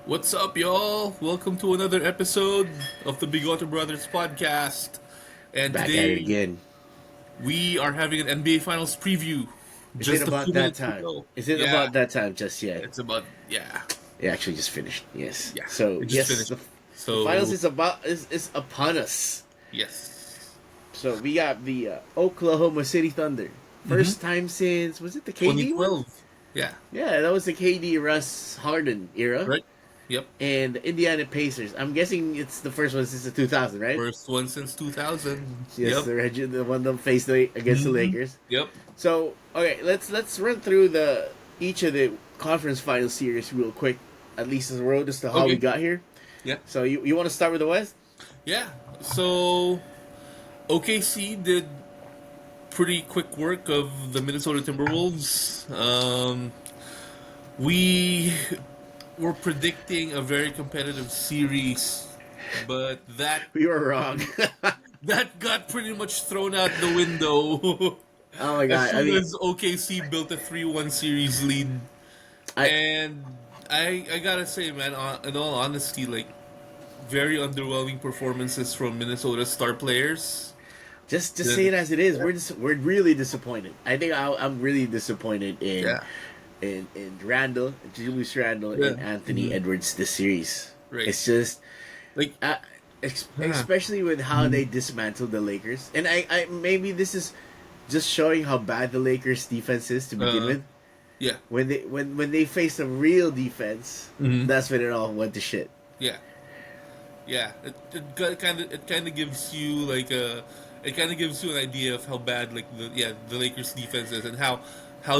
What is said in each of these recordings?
What's up, y'all? Welcome to another episode of the Bigote Brothers podcast. And Back at it today again. we are having an NBA Finals preview Is it just a about few that minutes time? ago. Is it Yeah, about that time just yet? it's about, yeah, It actually just finished. Yes. yeah, So it just yes, finished. the finals So, is upon us. yes. So we got the Oklahoma City Thunder. Mm-hmm. First time since was it the KD one? 2012. Yeah, Yeah, that was the KD Russ Harden era. right? Yep. And the Indiana Pacers. I'm guessing it's the first one since the 2000, right? First one since 2000. Yes, Yep. the one that faced against the Mm-hmm. Lakers. Yep. So okay, let's run through the each of the conference final series real quick, at least as a road as to how we Okay. got here. Yeah. So you want to start with the West? Yeah. So, OKC did pretty quick work of the Minnesota Timberwolves. We were predicting a very competitive series, but that We were wrong. that got pretty much thrown out the window Oh my as god! I soon mean, as OKC built a 3-1 series lead. I And I gotta say, man, in all honesty, like very underwhelming performances from Minnesota star players. just say it as it is. Yeah. We're really disappointed. I think I'm really disappointed Yeah. in Randall, Julius Randall, Yeah. and Anthony Mhm. Edwards this series. Right. It's just Like, uh, yeah. especially with how they dismantled the Lakers, and I maybe this is just showing how bad the Lakers defense is to begin Uh, with. yeah. When they face a real defense, Mhm. that's when it all went to shit. Yeah. Yeah. It kind of gives you like a it kind of gives you an idea of how bad like the Lakers defense is, and how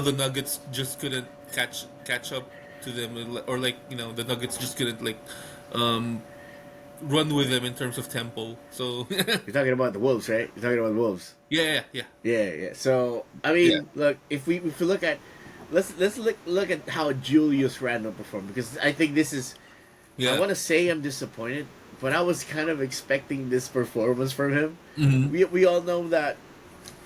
the Nuggets just couldn't catch up to them, or like the Nuggets just couldn't like um run with them in terms of tempo. So You're talking about the Wolves, right? You're talking about the Wolves. yeah, yeah, Yeah, yeah. So I yeah, mean, look, if we look at let's look at how Julius Randle performed, because I think this is I yeah. want to say I'm disappointed, but I was kind of expecting this performance from him. Hmm. We all know that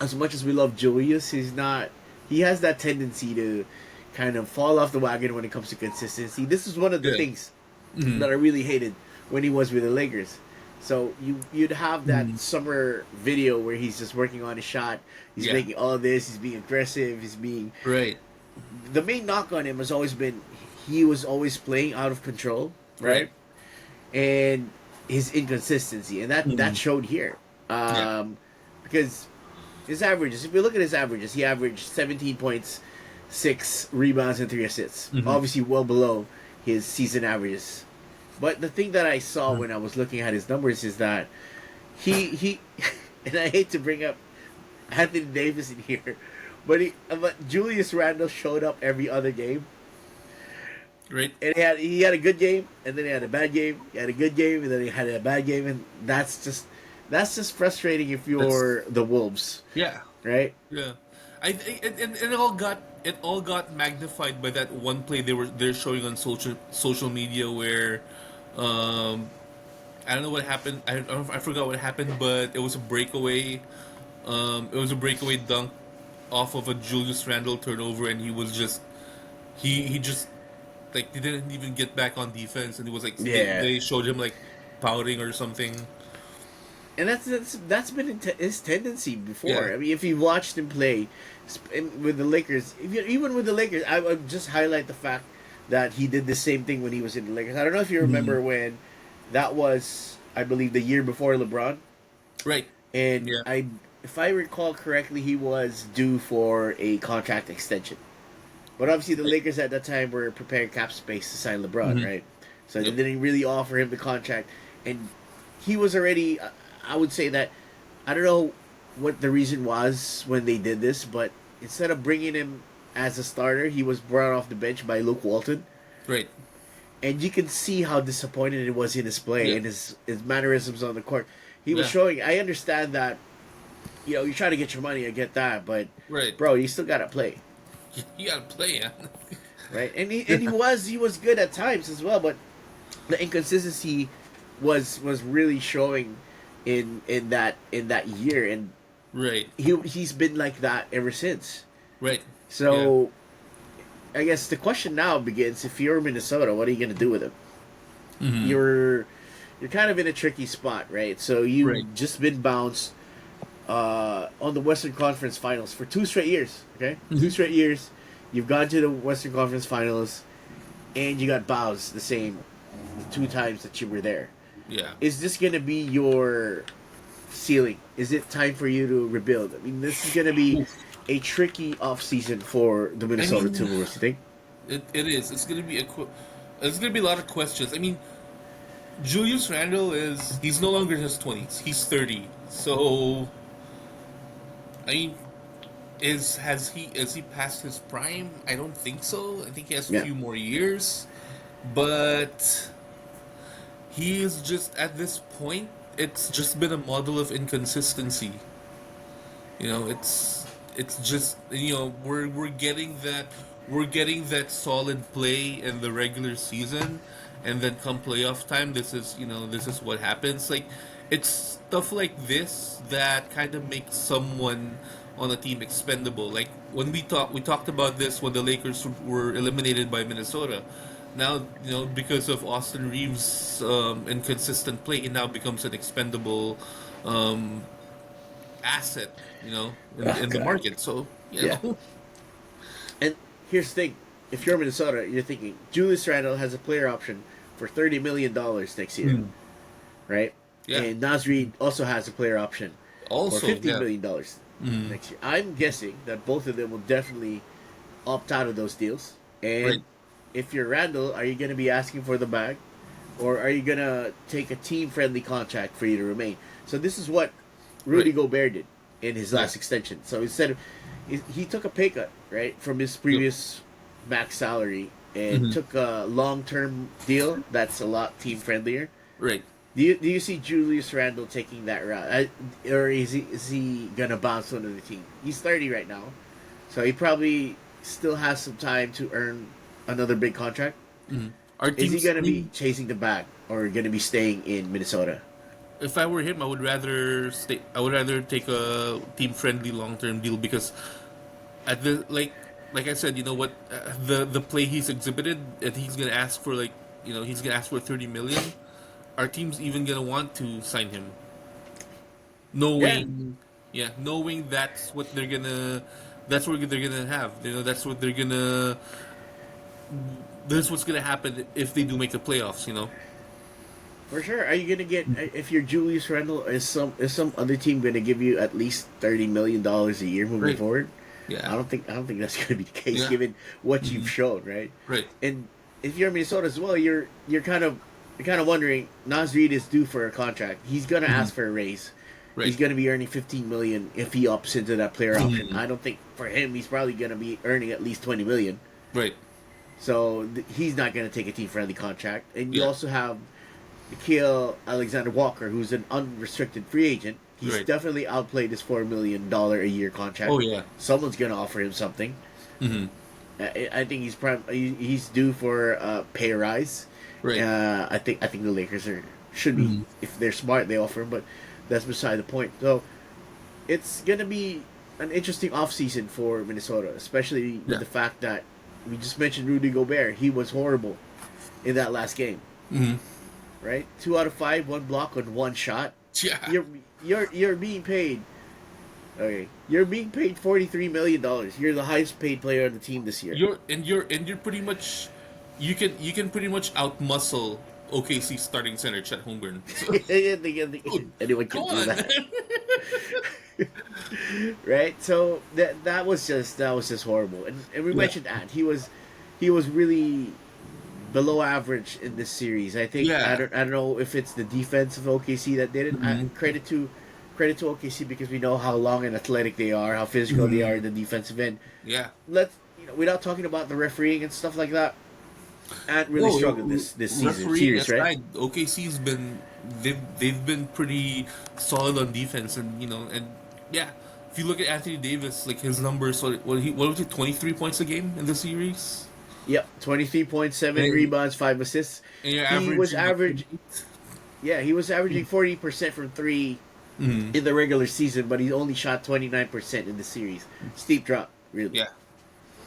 as much as we love Julius, he has that tendency to kind of fall off the wagon when it comes to consistency. This is one of the Yeah. things Hmm. that I really hated when he was with the Lakers. So you'd have that Hmm. summer video where he's just working on his shot. He's Yeah. making all this. He's being aggressive. He's being Right. the main knock on him has always been he was always playing out of control, Right. right? And his inconsistency, and that Hmm. showed here. Yeah. Because his averages, if you look at his averages, he averaged 17 points, 6 rebounds, and 3 assists. Hmm. Obviously, well below his season averages. But the thing that I saw when I was looking at his numbers is that he and I hate to bring up Anthony Davis in here, but Julius Randle showed up every other game, Right. and he had a good game, and then he had a bad game. He had a good game, and then he had a bad game, and that's just frustrating if you're the Wolves, Yeah. right? Yeah, and it all got magnified by that one play they're showing on social media where, I don't know what happened. I forgot what happened, but it was a breakaway. It was a breakaway dunk off of a Julius Randle turnover, and he just like he didn't even get back on defense, and it was like Yeah, they showed him like pouting or something. and that's been his tendency before. Yeah. I mean, if you watched him play with the Lakers, even with the Lakers, I would just highlight the fact that he did the same thing when he was in the Lakers. I don't know if you remember when that was, I believe, the year before LeBron, Right. and Yeah. if I recall correctly, he was due for a contract extension. But obviously, the Lakers at that time were preparing cap space to sign LeBron, Mhm. right? So Yep. they didn't really offer him the contract, and he was already. I would say that I don't know what the reason was when they did this, but instead of bringing him as a starter, he was brought off the bench by Luke Walton, Right. and you can see how disappointed it was in his play Yeah. and his mannerisms on the court. He was Yeah. showing. I understand that, you're trying to get your money. I get that, but Right. bro, you still gotta play. You gotta play, yeah. Right? And he was good at times as well, but the inconsistency was really showing in that year, and Right. he's been like that ever since. Right. So I guess the question now begins: if you're Minnesota, what are you gonna do with him? Mm-hmm. you're kind of in a tricky spot, right? So Right. you've just been bounced on the Western Conference Finals for 2 straight years. Okay, two Mm-hmm. straight years, you've gone to the Western Conference Finals, and you got bounced the 2 times that you were there. Yeah. Is this gonna be your ceiling? Is it time for you to rebuild? I mean, this is gonna be Oof. a tricky off season for the I Minnesota mean, Timberwolves. You think? it is. It's gonna be a lot of questions. I mean, Julius Randle he's no longer in his 20s. He's 30. So I mean, is he past his prime? I don't think so. I think he has a Yeah. few more years, but he is just at this point. It's just been a model of inconsistency. It's just we're getting that solid play in the regular season, and then come playoff time, this is what happens. Like it's stuff like this that kind of makes someone on a team expendable. Like when we talked about this when the Lakers were eliminated by Minnesota. Now, because of Austin Reeves' inconsistent play, it now becomes an expendable um, asset, Oh in the God. market. So, Yeah. And here's the thing: if you're Minnesota, you're thinking Julius Randle has a player option for $30 million next year, Hmm. right? Yeah. And Nas Reed also has a player option for Also, yeah. $15 million Hmm. next year. I'm guessing that both of them will definitely opt out of those deals. Right. And if you're Randall, are you going to be asking for the bag, or are you going to take a team-friendly contract for you to remain? So this is what Rudy Right. Gobert did in his Yeah. last extension. So instead of he took a pay cut, right, from his Yep. previous max salary and Hmm. took a long-term deal that's a lot team-friendlier. Right. Do you see Julius Randle taking that route, or is he gonna bounce onto the team? He's 30 right now, so he probably still has some time to earn another big contract. Hmm. Our Is he teams. I gonna be mean, chasing the bag or gonna be staying in Minnesota? if I were him, I would rather stay. I would rather take a team-friendly long-term deal because at the like I said, you know what, the play he's exhibited, and he's gonna ask for 30 million. Our team's even gonna want to sign him, Yeah, knowing knowing that's what they're gonna have. That's what's gonna happen if they do make the playoffs. for sure. Are you gonna get if you're Julius Randle? Is some other team gonna give you at least $30 million a year moving Right. forward? Yeah. I don't think that's gonna be the case Yeah. given what you've Hmm. shown, right? Right. And if you're Minnesota as well, you're kind of wondering. Nas Reed is due for a contract. He's gonna Hmm. ask for a raise. He's Right. gonna be earning 15 million if he opts into that player option. Hmm. I don't think for him he's probably gonna be earning at least 20 million. Right. So he's not gonna take a team friendly contract. And you Yeah. also have Nikhil Alexander Walker, who's an unrestricted free agent. He's Right. definitely outplayed his $4 million a year contract. Oh yeah. Someone's gonna offer him something. Hmm. I think he's due for a pay rise. Right. I think the Lakers should be, Hmm. if they're smart, they offer him, but that's beside the point. So it's gonna be an interesting offseason for Minnesota, especially with Yeah. the fact that we just mentioned Rudy Gobert. He was horrible in that last game, Hmm. right? 2 out of 5, one block on one shot. Yeah. You're being paid. Okay, you're being paid $43 million. You're the highest paid player on the team this year. You're pretty much you can pretty much outmuscle OKC starting center Chet Holmgren. So, dude, Anyone come can do on, that, man. right? So that was just horrible. And we Yeah. mentioned that he was really below average in this series. I think I Yeah. don't know if it's the defense of OKC that did it. Hmm. Credit to OKC because we know how long and athletic they are, how physical they Hmm. are in the defensive end. Yeah. Let's without talking about the refereeing and stuff like that. Ant really No, struggled this season refereeing series, right? aside, OKC's been they've been pretty solid on defense, and yeah. If you look at Anthony Davis, like his numbers, what was it, 23 points a game in the series, Yep, 23.7 and, rebounds, 5 assists. and you're He was averaging what, average. 38? Yeah, he was averaging 40% from three Mm-hmm. in the regular season, but he only shot 29% in the series. Steep drop, really. Yeah.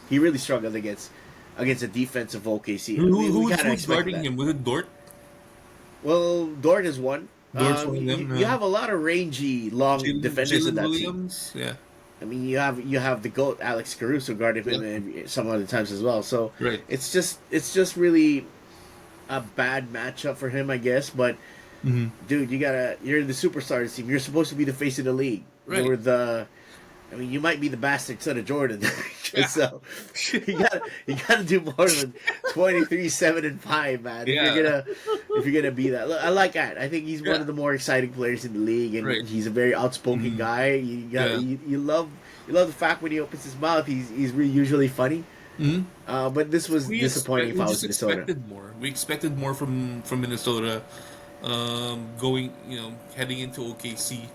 He really struggled against the defensive OKC. Who, We who, kind of who's expected guarding that. him? Was it Dort? Well, Dort is one. Dort's one of them. You have a lot of rangy, long defenders in Jalen that team. Williams, yeah, I mean, you have the goat Alex Caruso guarding yeah, him some other times as well. So right, it's just really a bad matchup for him, I guess. But hmm, dude, you're the superstars team. You're supposed to be the face of the league. right, I mean, you might be the bastard son of Jordan. yeah, So you gotta do more than 23, 7, and 5, man. yeah, If you're gonna be that, look, I like that. I think he's one yeah, of the more exciting players in the league, and right, he's a very outspoken hmm, guy. yeah, You love the fact when he opens his mouth, he's usually funny. hmm. But this was disappointing if We I was just Minnesota. expected more. We expected more from Minnesota, going heading into OKC,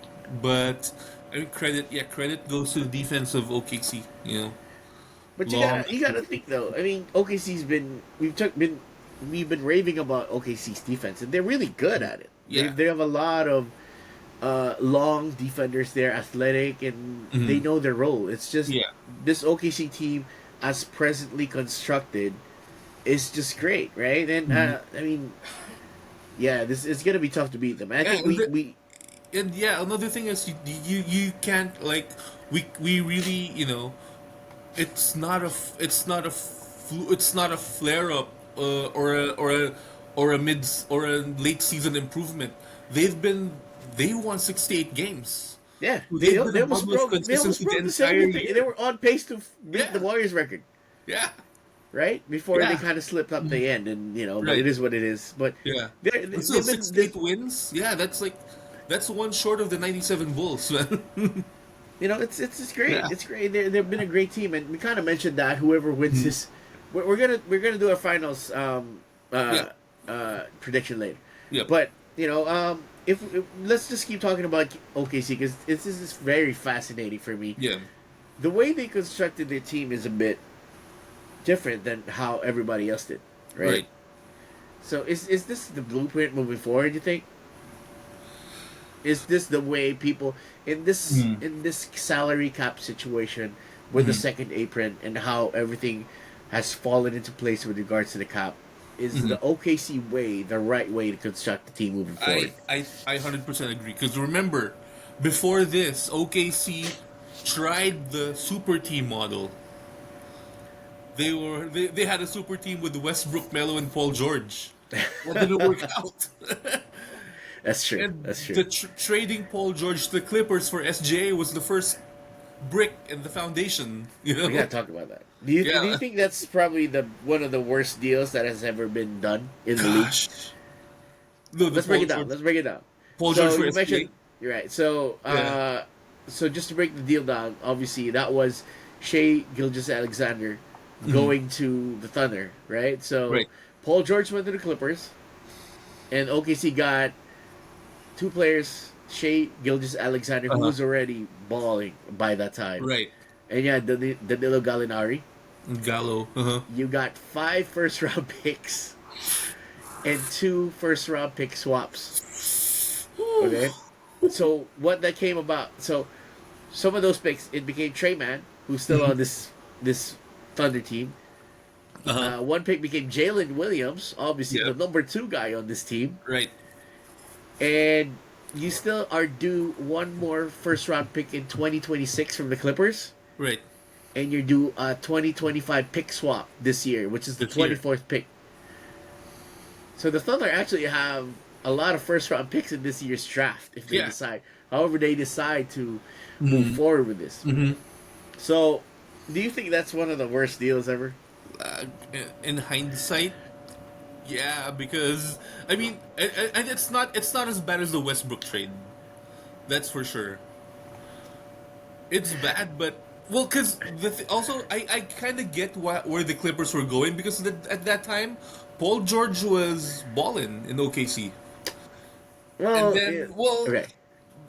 but I mean credit goes to the defense of OKC. But Long, you gotta think though. I mean, OKC's we've been raving about OKC's defense, and they're really good at it. yeah, They have a lot of long defenders. They're athletic and hmm, they know their role. It's just yeah, this OKC team, as presently constructed, is just great, right? And hmm, I mean, yeah, this it's gonna be tough to beat them. I think and, we and yeah. Another thing is you can't like we really it's not a flare up, or a mid or a late season improvement. They've been they won 68 games. yeah They've been above with they almost consistency the broke the entire 73. They year. were on pace to beat Yeah, the Warriors record, yeah, right? Before they yeah. kind of slipped up the end, and but it Right. is what it is. But Yeah. But still, they've been this, 68 wins. Yeah, that's one short of the 97 Bulls, man. it's great. Yeah. It's great. They've been a great team, and we kind of mentioned that whoever wins Mhm. this, we're gonna do our finals Yeah. prediction later. Yep. But if let's just keep talking about OKC because this is very fascinating for me. Yeah. The way they constructed their team is a bit different than how everybody else did, right? Right. So is this the blueprint moving forward? You think? Is this the way people Mm-hmm. in this salary cap situation with the Hmm. second apron and how everything has fallen into place with regards to the cap? Is Hmm. the OKC way the right way to construct the team moving forward? I 100% agree. Because remember, before this, OKC tried the super team model. They had a super team with Westbrook, Melo, and Paul George. That didn't work out. That's true. And That's true. the trading Paul George to the Clippers for SGA was the first brick in the foundation. We gotta talk about that. Do you Yeah. think that's probably the one of the worst deals that has ever been done in the league? Gosh. No, the Let's break Paul it down. George, Let's break it down. Paul George So for you SGA. mentioned you're right. So Yeah. so just to break the deal down, obviously that was Shea Gilgeous Alexander Mhm. going to the Thunder, right? So Right. Paul George went to the Clippers, and OKC got two players, Shea Gilgeous Alexander, who Uh-huh. was already balling by that time, Right. and yeah, Danilo Gallinari. Gallo. Uh-huh. You got 5 first round picks and 2 first round pick swaps. Okay, so what that came about? So some of those picks, it became Trey Mann, who's still on this Thunder team. Uh-huh. One pick became Jalen Williams, obviously Yeah. the number 2 guy on this team, Right. and you still are due one more first round pick in 2026 from the Clippers, Right. and you're due a 2025 pick swap this year, which is the This year. 24th pick. So the Thunder actually have a lot of first round picks in this year's draft if they Yeah. decide, however they decide to move Mhm. forward with this. Mm-hmm. So, do you think that's one of the worst deals ever? Uh, in hindsight, yeah, because I mean, and it's not as bad as the Westbrook trade. That's for sure. It's bad, but well, because also I kind of get where the Clippers were going because at that time, Paul George was balling in OKC, and Well, yeah. then well, Okay.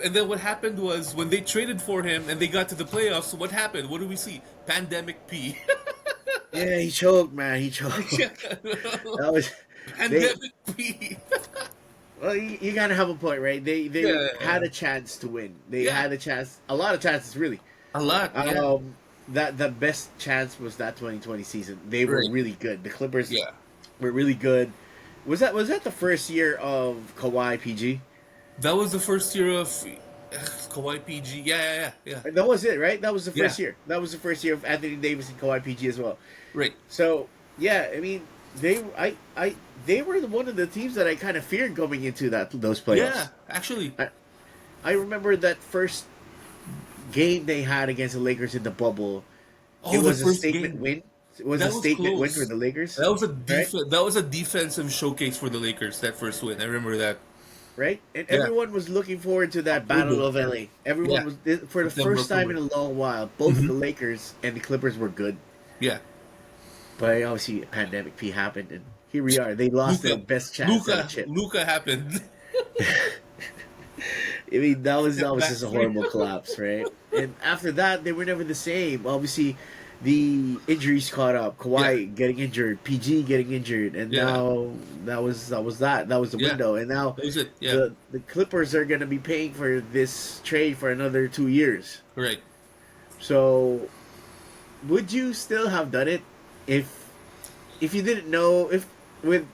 and then what happened was when they traded for him and they got to the playoffs, what happened? What do we see? Pandemic P. Yeah, he choked, man. He choked. That was they. Pandemic P. Well, you gotta have a point, right? They Yeah. had a chance to win. They Yeah. had a chance, a lot of chances, really. A lot, yeah. That the best chance was that 2020 season. They were Right. really good. The Clippers Yeah. were really good. Was that the first year of Kawhi PG? That was the first year of Kawhi PG. Yeah, yeah, yeah, That was it, right? That was the yeah. Yeah, first year. That was the first year of Anthony Davis and Kawhi PG as well. right. So yeah, I mean they were one of the teams that I kind of feared going into those Yeah, playoffs. actually. I I remember that first game they had against the Lakers in the bubble. It Oh, the was a first statement game. win. It was a That was statement win for close. the Lakers, That was a right? that was a defensive showcase for the Lakers, that first win. I remember that. Right? And Yeah. everyone was looking forward to that Battle October. of LA. Everyone Yeah. was for the September, first time in October. a long while. Both Hmm. the Lakers and the Clippers were good, Yeah. but obviously pandemic P happened, and here we are. They lost their Luca. best chance at a chip. Luca happened. I mean, that was Back just a three. horrible collapse, right? And after that, they were never the same. Obviously, the injuries caught up. Yeah. Kawhi getting injured, PG getting injured, and Yeah. now that was the Yeah. window. And now That was it. Yeah. the Clippers are going to be paying for this trade for another 2 years. Right. So, would you still have done it if you didn't know with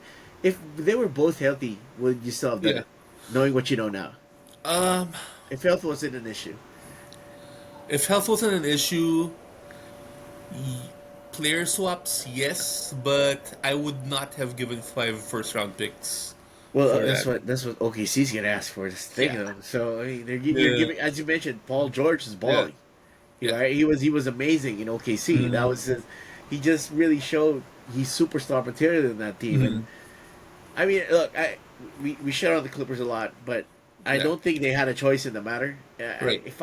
if they were both healthy? Would you still have done Yeah. it, knowing what you know now? Um, If health wasn't an issue. if health wasn't an issue, player swaps, yes, but I would not have given 5 first round picks Well, for that's that. what OKC's gonna ask for this thing. Yeah. So I mean, you're Yeah. giving, as you mentioned, Paul George is Yeah. balling. Yeah. Right? He was amazing in OKC. That Mm-hmm. was he just really showed he's superstar material in that team. Mm-hmm. And I mean, look, we shut on the Clippers a lot, but I Yeah. don't think they had a choice in the matter. Right. If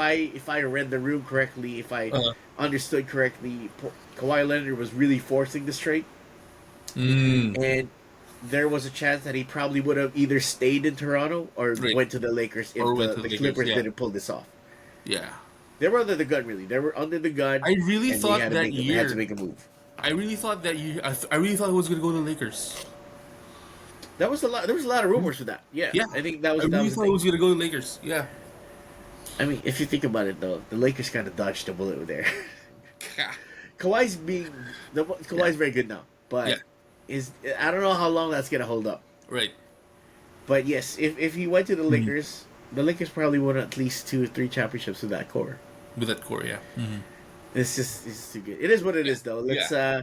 I read the room correctly, if I Uh, understood correctly, Kawhi Leonard was really forcing this trade, mm, and there was a chance that he probably would have either stayed in Toronto or right. went to the Lakers if Or went the, to the the Lakers. Clippers Yeah. didn't pull this off. Yeah. They were under the gun, really. They were under the gun, I really and they thought had to that make had to year. make a move. I really thought that year. I really thought it was going to go to the Lakers. That was a lot. There was a lot of rumors for that. Yeah, Yeah. I think that I was that really was the thought it thing. was going to go to the Lakers. Yeah. I mean, if you think about it, though, the Lakers kind of dodged a bullet there. Yeah. Kawhi's very good now, Yeah. but is I don't know how long that's gonna hold up. Right. But yes, if he went to the Mhm. Lakers, the Lakers probably won at least 2 or 3 championships with that core. With that core, yeah. Mm-hmm. It's too good. It is what it is, though. Let's Yeah.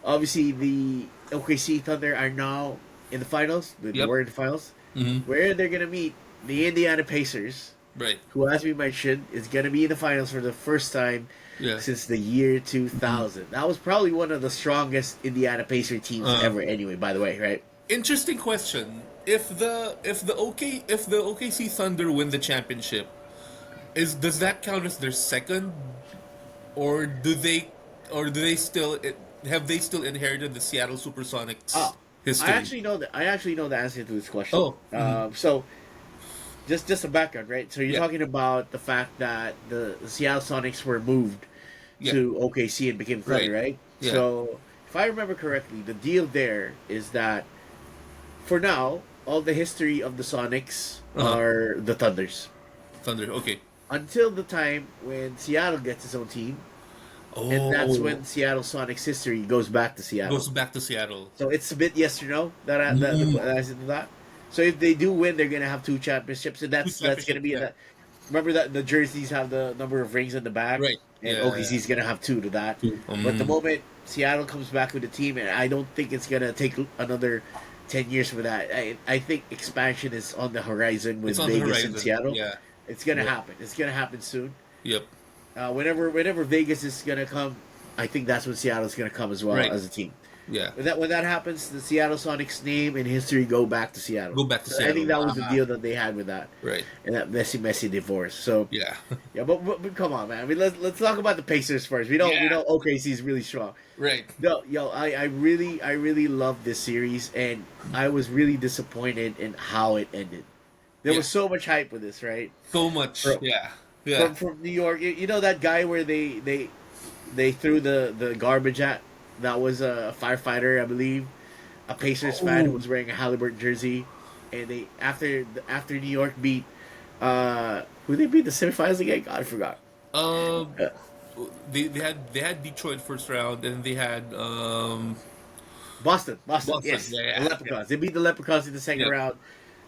obviously the OKC Thunder are now in the finals. They Yep. were in the finals, Mm-hmm. where they're gonna meet the Indiana Pacers, Right. who, as we mentioned, is gonna be in the finals for the first time Yeah. since the year 2000. That was probably one of the strongest Indiana Pacer teams Uh, ever. Anyway, by the way, right? Interesting question. If the OKC Thunder win the championship, does that count as their second, or do they still have they still inherited the Seattle SuperSonics Oh, history? I actually know the answer to this question. Oh, mhm. So just a background, right? So you're Yeah. talking about the fact that the Seattle Sonics were moved Yeah. to OKC and became Thunder, Right. right? Yeah. So if I remember correctly, the deal there is that for now, all the history of the Sonics Uh-huh. are the Thunders Thunder. Okay. until the time when Seattle gets its own team, Oh, and that's when Seattle Sonics history goes back to Seattle. goes back to Seattle. So it's a bit yes or no Mm. that answer to that. So if they do win, they're gonna have 2 championships, and that's gonna championships, be yeah. that. Remember that the jerseys have the number of rings on the back, Right. and Yeah. OKC is gonna have 2 to that. But the moment Seattle comes back with the team, and I don't think it's gonna take another 10 years for that. I think expansion is on the horizon with It's on the Vegas horizon. and Seattle. Yeah. It's gonna Yeah. happen. It's gonna happen soon. Yep. Whenever Vegas is gonna come, I think that's when Seattle's gonna come as well Right. as a team. Yeah. When that happens, the Seattle Sonics name and history go back to Seattle. Go back to So Seattle. I think that was the Ah. deal that they had with that, Right. and that messy divorce. So Yeah. yeah, but come on, man. I mean, let's talk about the Pacers first. We Yeah. know OKC is really strong. Right. No, I really love this series, and I was really disappointed in how it ended. There Yeah. was so much hype with this, right? So much. Bro. Yeah. Yeah. From New York. You know that guy where they threw the garbage at? That was a firefighter, I believe, a Pacers fan who Oh. was wearing a Halliburton jersey, and they after New York beat who they beat the semifinals again? God, I forgot. Um, Uh, they had Detroit first round, and they had Boston, Boston. yes, Yeah, the yeah, yeah, Leprechauns. They beat the Leprechauns in the second yeah, round.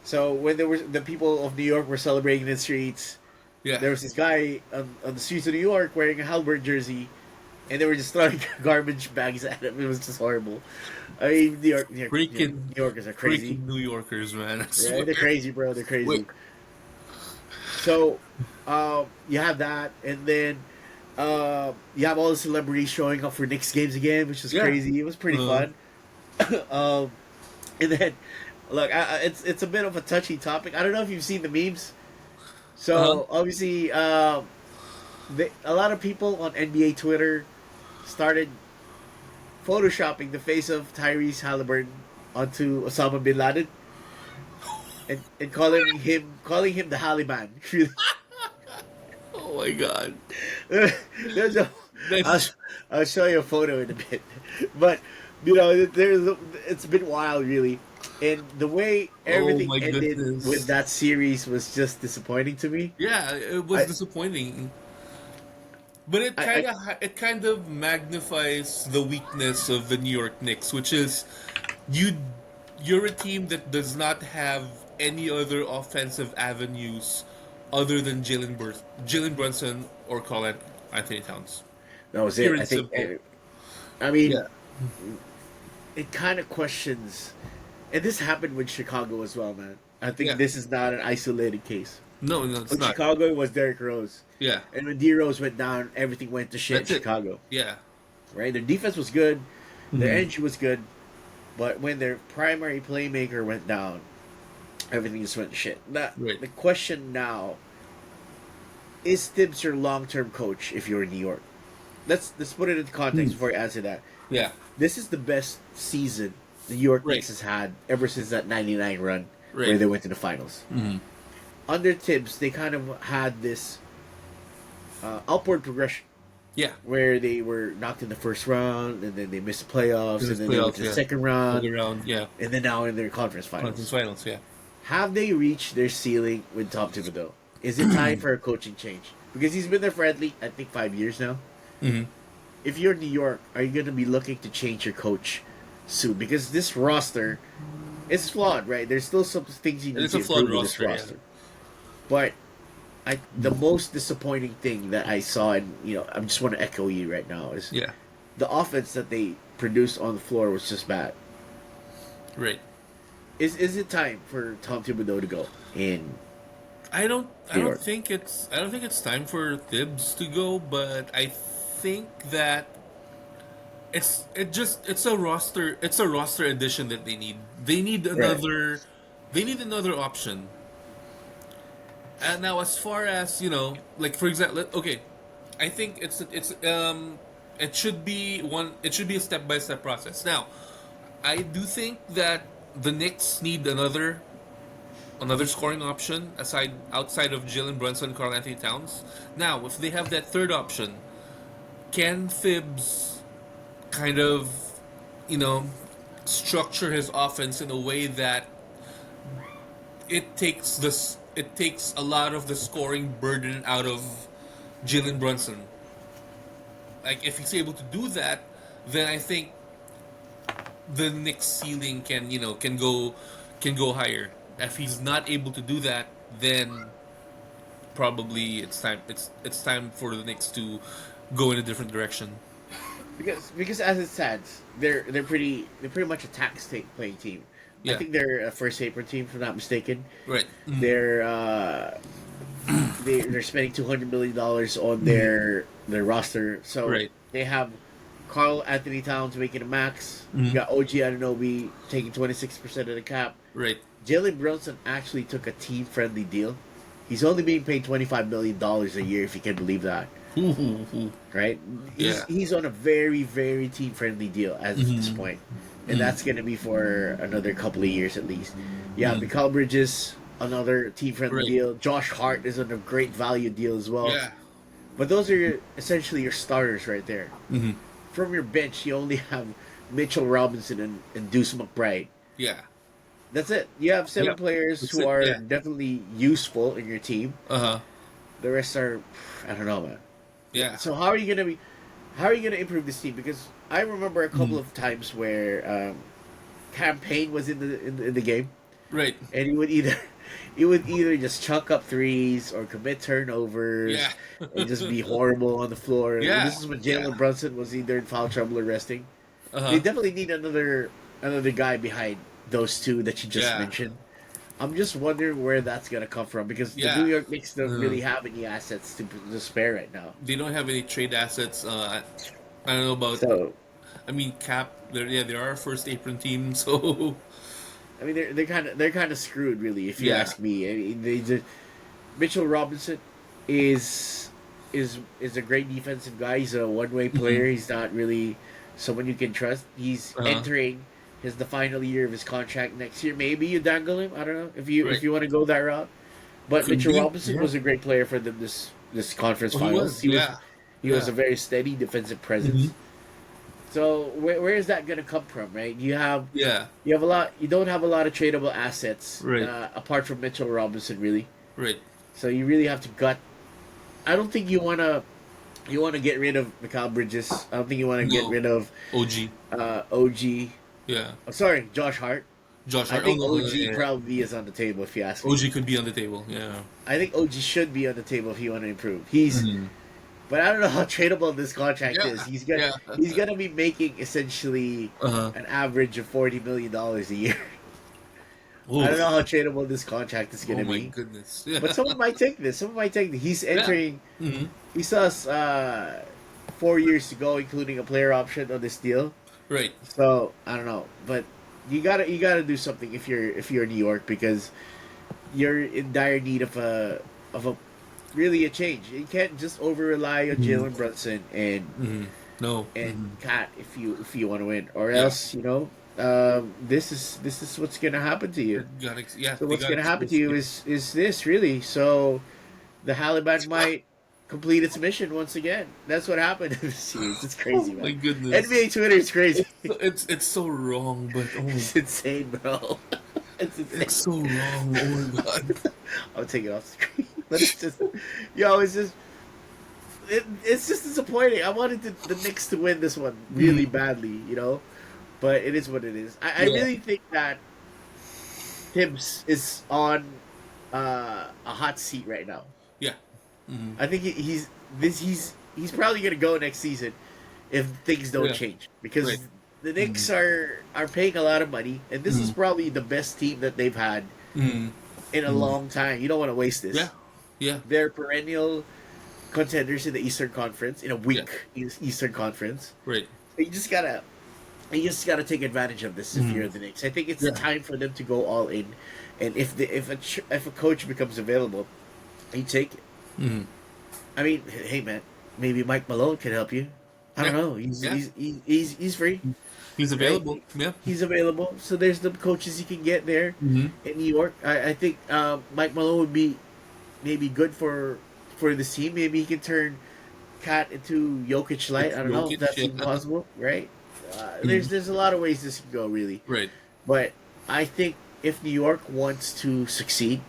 So when there was the people of New York were celebrating in the streets, yeah. there was this guy on the streets of New York wearing a Halberd jersey, and they were just throwing garbage bags at him. It was just horrible. I mean, Freaking, New Yorkers are crazy. freaking New Yorkers, man! I Yeah, swear. they're crazy, bro. They're Wait. crazy. So, you have that, and then you have all the celebrities showing up for Knicks games again, which is Yeah. crazy. It was pretty Uh, fun. um, and then, look, it's a bit of a touchy topic. I don't know if you've seen the memes. huh. So obviously, a lot of people on NBA Twitter started photoshopping the face of Tyrese Halliburton onto Osama bin Laden and calling him the Haliban. Oh my god. There's a, I'll, That's. I'll show you a photo in a bit, but it's been wild, really, and the way Oh everything my ended with goodness. that series was just disappointing to me. Yeah, it was I, disappointing. But I it kind of magnifies the weakness of the New York Knicks, which is you you're a team that does not have any other offensive avenues other than Jalen Brunson or Carl Anthony Towns. that was Pure it. and simple. I mean, Yeah. it kind of questions, and this happened with Chicago as well, man. I think Yeah. this is not an isolated case. No, no, it's With not. Chicago, it was Derrick Rose, Yeah. and when D Rose went down, everything went to shit in That's it. Chicago. Yeah. Right, their defense was good, their Mhm. energy was good, but when their primary playmaker went down, everything just went to shit. Right. The question now is: Tibbs your long term coach if you're in New York? Let's put it into context before I answer that. Yeah. This is the best season the New York Right. Knicks has had ever since that '99 run where Right. they went to the finals. Hmm. Under Tibbs, they kind of had this upward progression Yeah. where they were knocked in the first round, and then they missed the playoffs, In and this then they went playoffs, to the yeah. second round, Second round, yeah. and then now in their conference Conference finals. finals, yeah. Have they reached their ceiling with Tom Thibodeau? Is it time for a coaching change? Because he's been there for at least, I think, 5 years now. Hmm. If you're New York, are you going to be looking to change your coach soon? Because this roster is flawed, right? There's still some things you And need it's to a flawed improve with this roster, yeah. roster. But the most disappointing thing that I saw, and I just want to echo you right now, is Yeah. the offense that they produced on the floor was just bad. Right. Is it time for Tom Thibodeau to go in I New don't York? think it's time for Thibs to go, but I think that it's a roster addition that they need. Right. They need another option. And now as far as, like for example, okay, I think it should be a step by step process. Now, I do think that the Knicks need another scoring option outside of Jalen Brunson, Carl Anthony Towns. Now, if they have that third option, can Thibs kind of, you know, structure his offense in a way that it takes a lot of the scoring burden out of Jalen Brunson. Like if he's able to do that, then I think the Knicks ceiling can go higher. If he's not able to do that, then probably it's time for the Knicks to go in a different direction. Because as it stands, they're pretty much a tax playing team. I Yeah. think they're a first paper team, if I'm not mistaken. Right. Mm. They're they're spending $200 million on their roster, so Right. they have Carl Anthony Towns making a max. You Mm. got OG Anunoby taking 26% of the cap. Right. Jalen Brunson actually took a team friendly deal. He's only being paid $25 million a year, if you can believe that. Ooh, ooh, ooh. Right? Yeah. He's on a very, very team friendly deal at this point. And that's gonna be for another couple of years at least. Yeah, Mm. Mikal Bridges, another team friendly Right. deal. Josh Hart is on a great value deal as well. Yeah. But those are essentially your starters right there. Hmm. From your bench, you only have Mitchell Robinson and Deuce McBride. Yeah. That's it. You have seven Yeah. players That's who it. are Yeah. definitely useful in your team. Uh huh. The rest are, I don't know, man. Yeah. So how are you gonna be? how are you going to improve this team? Because I remember a couple Mm. of times where campaign was in the game, Right. and he would either just chuck up threes or commit Yeah. turnovers and just be horrible on the floor. Yeah. This is when Yeah. Jalen Brunson was either in foul trouble or resting. Uh They huh. definitely need another guy behind those two that you just Yeah. mentioned. I'm just wondering where that's gonna come from because the New Yeah. York Knicks don't Uh, really have any assets to spare right now. they don't have any trade assets. I don't know about. So I mean, Cap. They are a first apron team. So I mean, they're kind of screwed, really, if you yeah. ask me. I mean, Mitchell Robinson is is a great defensive guy. He's a one way Hmm. player. He's not really someone you can trust. He's Uh huh. entering the final year of his contract next year. Maybe you dangle him. I don't know if Right. you want to go that route. But Could Mitchell be. Robinson Yeah. was a great player for them this conference Oh, he finals. was. Yeah. He was Yeah. a very steady defensive Hmm. presence. So where is that going to come from, right? Yeah. You have a lot. You don't have a lot of tradable assets Right. apart from Mitchell Robinson, really. Right. So you really have to gut. I don't think you want to get rid of Mikal Bridges. I don't think you want to get No. rid of OG. OG. Yeah. Oh, sorry, Josh Hart. Josh I Hart. Oh think no. OG Yeah. probably is on the table if you ask me. OG could be on the table. Yeah. I think OG should be on the table if you want to improve. Hmm. But I don't know how tradable this contract Yeah. is. Yeah. He's gonna be making essentially Uh huh. an average of $40 million a year. I don't know Oh. how tradable this contract is Oh gonna my be. goodness. Yeah. But someone might take this. Someone might take this. He's Yeah. entering. Hmm. He still has 4 years to go, including a player option on this deal. Right. So I don't know, but you gotta do something if you're New York because you're in dire need of a really a change. You can't just over rely on Hmm. Jalen Brunson Hmm. No. and Hmm. Cat if you want to win, or Yeah. else this is what's gonna happen to you. Yeah. So They what's got gonna happen to exposed. you Yeah. is this really? So the Taliban might complete its mission once again. That's what happened in the series. It's Oh crazy, my man. goodness. NBA Twitter is crazy. It's so wrong, but oh my, It's insane, bro. It's it's insane. so wrong. Oh my god. I'll take it off the screen. But it's just, it's just, it's just disappointing. I wanted the Knicks to win this one really Mm. badly. But it is what it is. I Yeah. really think that Tibbs is on a hot seat right now. Yeah. Hmm. I think he's probably gonna go next season if things don't Yeah. change because Right. the Mm. Knicks are paying a lot of money and this is Mm. probably the best team that they've had Mm. in a Mm. long time. You don't want to waste Yeah. this. Yeah. They're perennial contenders in the Eastern Conference in a Yeah. weak Eastern Conference. Right. So you just gotta take advantage of this if Mm. you're the Knicks. I think it's Yeah. time for them to go all in, and if a coach becomes available, you take it. Mm. I mean, hey man, maybe Mike Malone can help you. I don't Yeah. know. He's Yeah. he's he's he's, he's free, He's right? available. Yeah. He's available. So there's the coaches you can get there Hmm. in New York. I think Mike Malone would be maybe good for this team. Maybe he can turn Cat into Jokic light. I don't know if Jokic. that's Yeah. even possible, right? There's Mhm. there's a lot of ways this can go, really. Right. But I think if New York wants to succeed,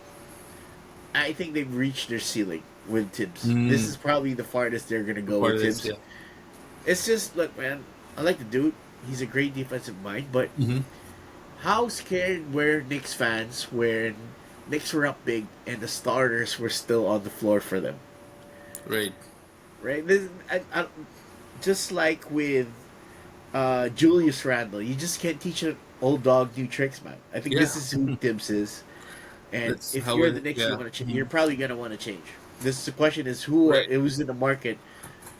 I think they've reached their ceiling with Tibbs. This Mm. is probably the farthest they're gonna go Part with of this. Tibbs. Yeah. It's just look, man. I like the dude. He's a great defensive mind, but Hmm. how scared were Knicks fans when Knicks were up big and the starters were still on the floor for them? Right. Right? Just like with Julius Randle, you just can't teach an old dog new tricks, man. I think Yeah. this is who Tibbs is, and That's if how you're the it. Knicks, you Yeah. want to change. Mhm. You're probably gonna want to change. This the question is Right. who's in the market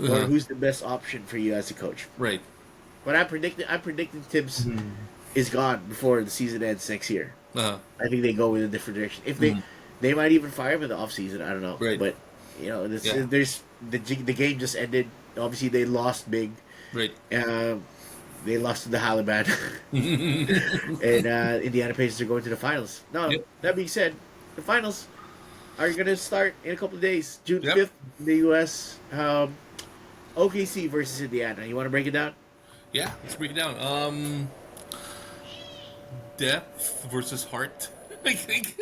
or Uh-huh. who's the best option for you as a coach. Right. But I'm predicting Tibbs Mhm. is gone before the season ends next year. Uh-huh. I think they go in a different direction. If Mhm. they might even fire him in the offseason. I don't know. Right. But Yeah. there's the game just ended. Obviously, they lost big. Right. They lost to the Taliban, and Indiana Pacers are going to the finals. Now, Yep. that being said, the finals are going to start in a couple of days, June Yep. 5th in the U.S. OKC versus Indiana. You want to break it down? Yeah. Let's break it down. Depth versus heart. I think.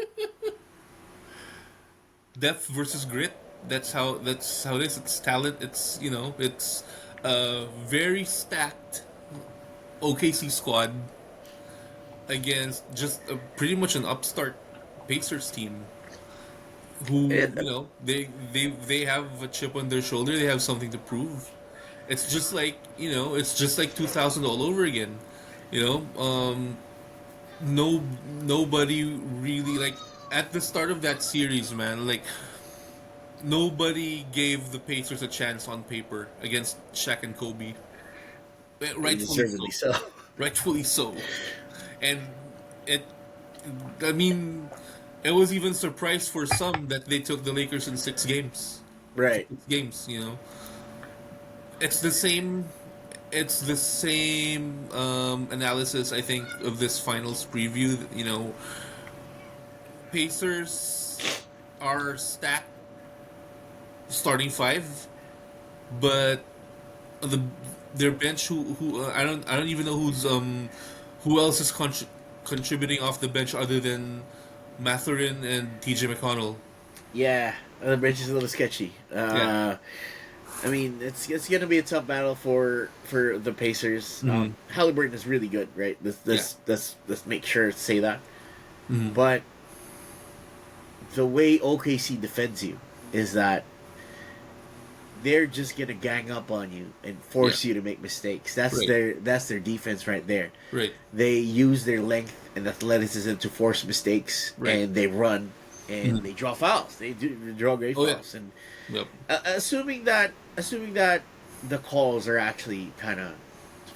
Depth versus grit. That's how it is. It's talent. It's a very stacked OKC squad against just pretty much an upstart Pacers team who, And they have a chip on their shoulder. They have something to prove. It's just like, it's just like 2000 all over again. You know, no nobody really, like, at the start of that series, man. Like, nobody gave the Pacers a chance on paper against Shaq and Kobe. Rightfully deservedly so. so. Rightfully so. And it, I mean, it was even surprise for some that they took the Lakers in 6 games. Right. 6 games, It's the same. It's the same analysis, I think, of this finals preview. Pacers are stacked starting five, but the their bench, who I don't even know who else is contributing off the bench other than Matherin and TJ McConnell. Yeah, the bridge is a little sketchy. Yeah. I mean, it's gonna be a tough battle for the Pacers. Hmm. Halliburton is really good, right? Yeah. Let's make sure to say that. Hmm. But the way OKC defends you is that they're just gonna gang up on you and Yeah. force you to make mistakes. That's Right. their defense right there. Right. They use their length and athleticism to force mistakes, Right. and they run and Mhm. they draw fouls. They draw great Oh, yeah. fouls, and Yep. assuming that the calls are actually kind of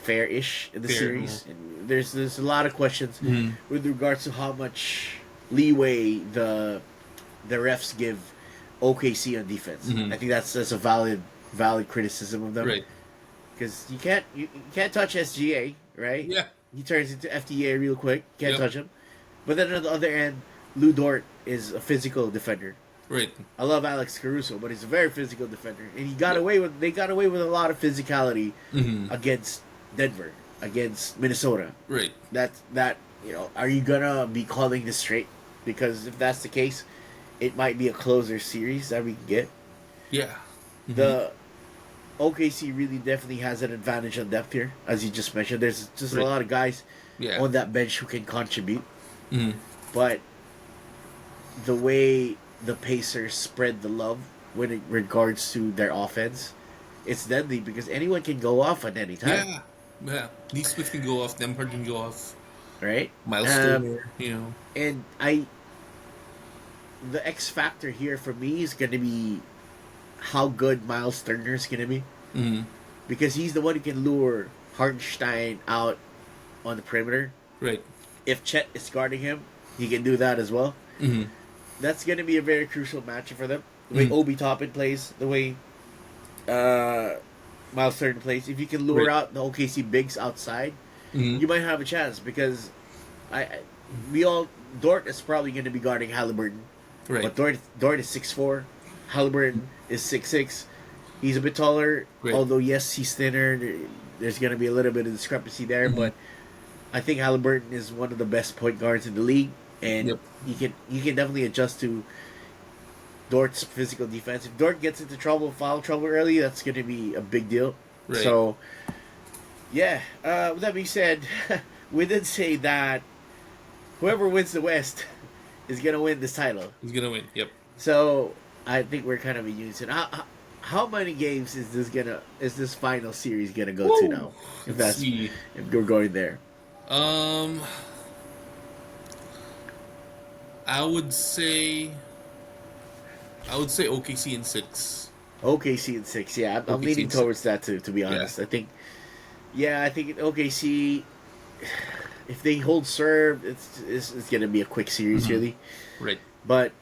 fair-ish in the Fair. series, and there's a lot of questions Mhm. with regards to how much leeway the refs give OKC on defense. Mhm. I think that's a valid criticism of them, Right. because you can't touch SGA, right? Yeah. He turns into FTA real quick. Can't Yep. touch him. But then on the other end, Lou Dort is a physical defender. Right. I love Alex Caruso, but he's a very physical defender, and Yep. they got away with a lot of physicality Hmm. against Denver, against Minnesota. Right. That are you gonna be calling this straight? Because if that's the case, it might be a closer series that we can get. Yeah. Mhm. The OKC really definitely has an advantage on depth here, as you just mentioned. There's just a Right. lot of guys Yeah. on that bench who can contribute, Mhm. but the way the Pacers spread the love when it regards to their offense, it's deadly because anyone can go off at any time, Yeah. Yeah. Lee Smith can go off. Nemhard can go off. right? Miles Um, Turner. and the X factor here for me is going to be how good Miles Turner is going to be, Mhm. because he's the one who can lure Hartenstein out on the perimeter. Right. If Chet is guarding him, he can do that as well. Mhm. That's going to be a very crucial matchup for them. The way Mhm. Obi Toppin plays, the way Miles Turner plays. If you can lure Right. out the OKC bigs outside, Mhm. you might have a chance, because we all Dort is probably going to be guarding Halliburton, Right. but Dort is 6'4", Halliburton is 6'6". He's a bit taller, Right. although yes, he's thinner. There's going to be a little bit of discrepancy there, Mhm. but I think Halliburton is one of the best point guards in the league, and Yep. you can definitely adjust to Dort's physical defense. If Dort gets into foul trouble early, that's going to be a big deal. Right. So, yeah. With that being said, we did say that whoever wins the West is going to win this title. He's gonna win. Yep. So I think we're kind of in unison. How many games is this final series gonna go to Woo! now? If Let's see. if we're going there. Um, I would say, OKC in 6. OKC in 6. Yeah, I'm OKC leaning in towards that too. To be honest, Yeah. I think OKC. If they hold serve, it's gonna be a quick series, Mhm. really. Right. But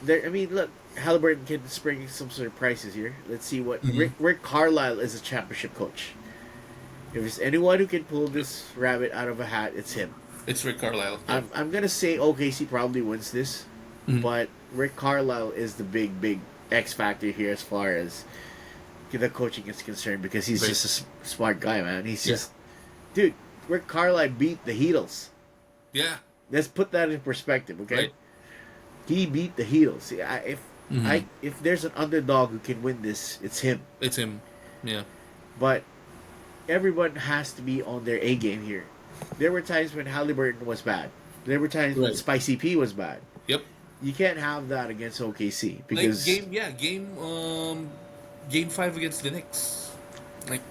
I mean, look, Halliburton can spring some surprises here. Let's see what Mhm. Rick Carlisle is a championship coach. If there's anyone who can pull this rabbit out of a hat, it's him. It's Rick Carlisle. I'm gonna say OKC probably wins this, Mhm. but Rick Carlisle is the big X factor here as far as the coaching is concerned, because he's Right. just a smart guy, man. He's Yeah. just, dude. Rick Carlisle beat the Heatles. Yeah. Let's put that in perspective, okay? Right. He beat the Heatles. Mhm. If there's an underdog who can win this, it's him. It's him. Yeah. but everyone has to be on their A game here. There were times when Halliburton was bad. There were times when Right. Spicy P was bad. Yep. You can't have that against OKC Like because game, yeah, game 5 against the Knicks. Like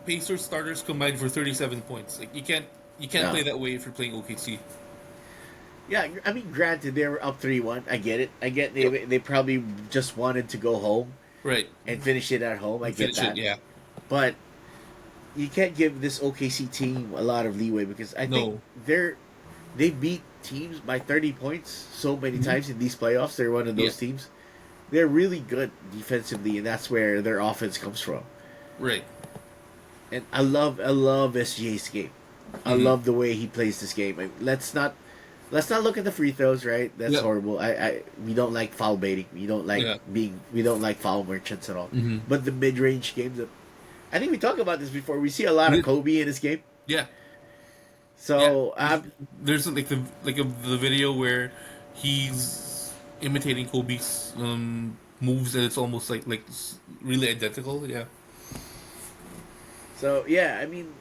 Pacers starters combined for 37 points. Like you can't no. play that way if you're playing OKC. Yeah, I mean, granted they were up 3-1. I get it. I get Yep. they probably just wanted to go home Right. and finish it at home. I get Finish it. that, Yeah. but you can't give this OKC team a lot of leeway because I think No. they beat teams by 30 points so many Hmm. times in these playoffs. They're one of Yeah. those teams. They're really good defensively, and that's where their offense comes from. Right. And I love SGA's game. I Hmm. love the way he plays this game. Let's not look at the free throws, right? That's Yep. horrible. We don't like foul baiting. Yeah. We don't like foul merchants at all. Hmm. But the mid range games, I think we talked about this before. We see a lot of Kobe in this game. Yeah. Yeah. So There's the video where he's imitating Kobe's moves, and it's almost really identical. Yeah. yeah, I mean,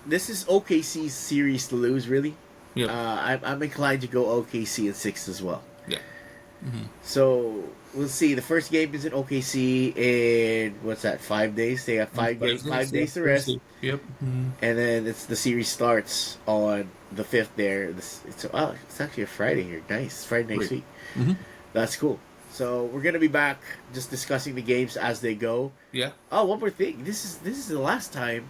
this is OKC's series to lose, really. Yep. I'm inclined to go OKC in 6 as well. Yeah. Hmm. So we'll see. The first game is in OKC in what's that? 5 days. They have 5 days to rest, Yep. Hmm. and then the series starts on the 5th. There, it's actually a Friday here. Nice, Friday next Right. week. Hmm. That's cool. So we're gonna be back just discussing the games as they go. Yeah. Oh, one more thing. This is the last time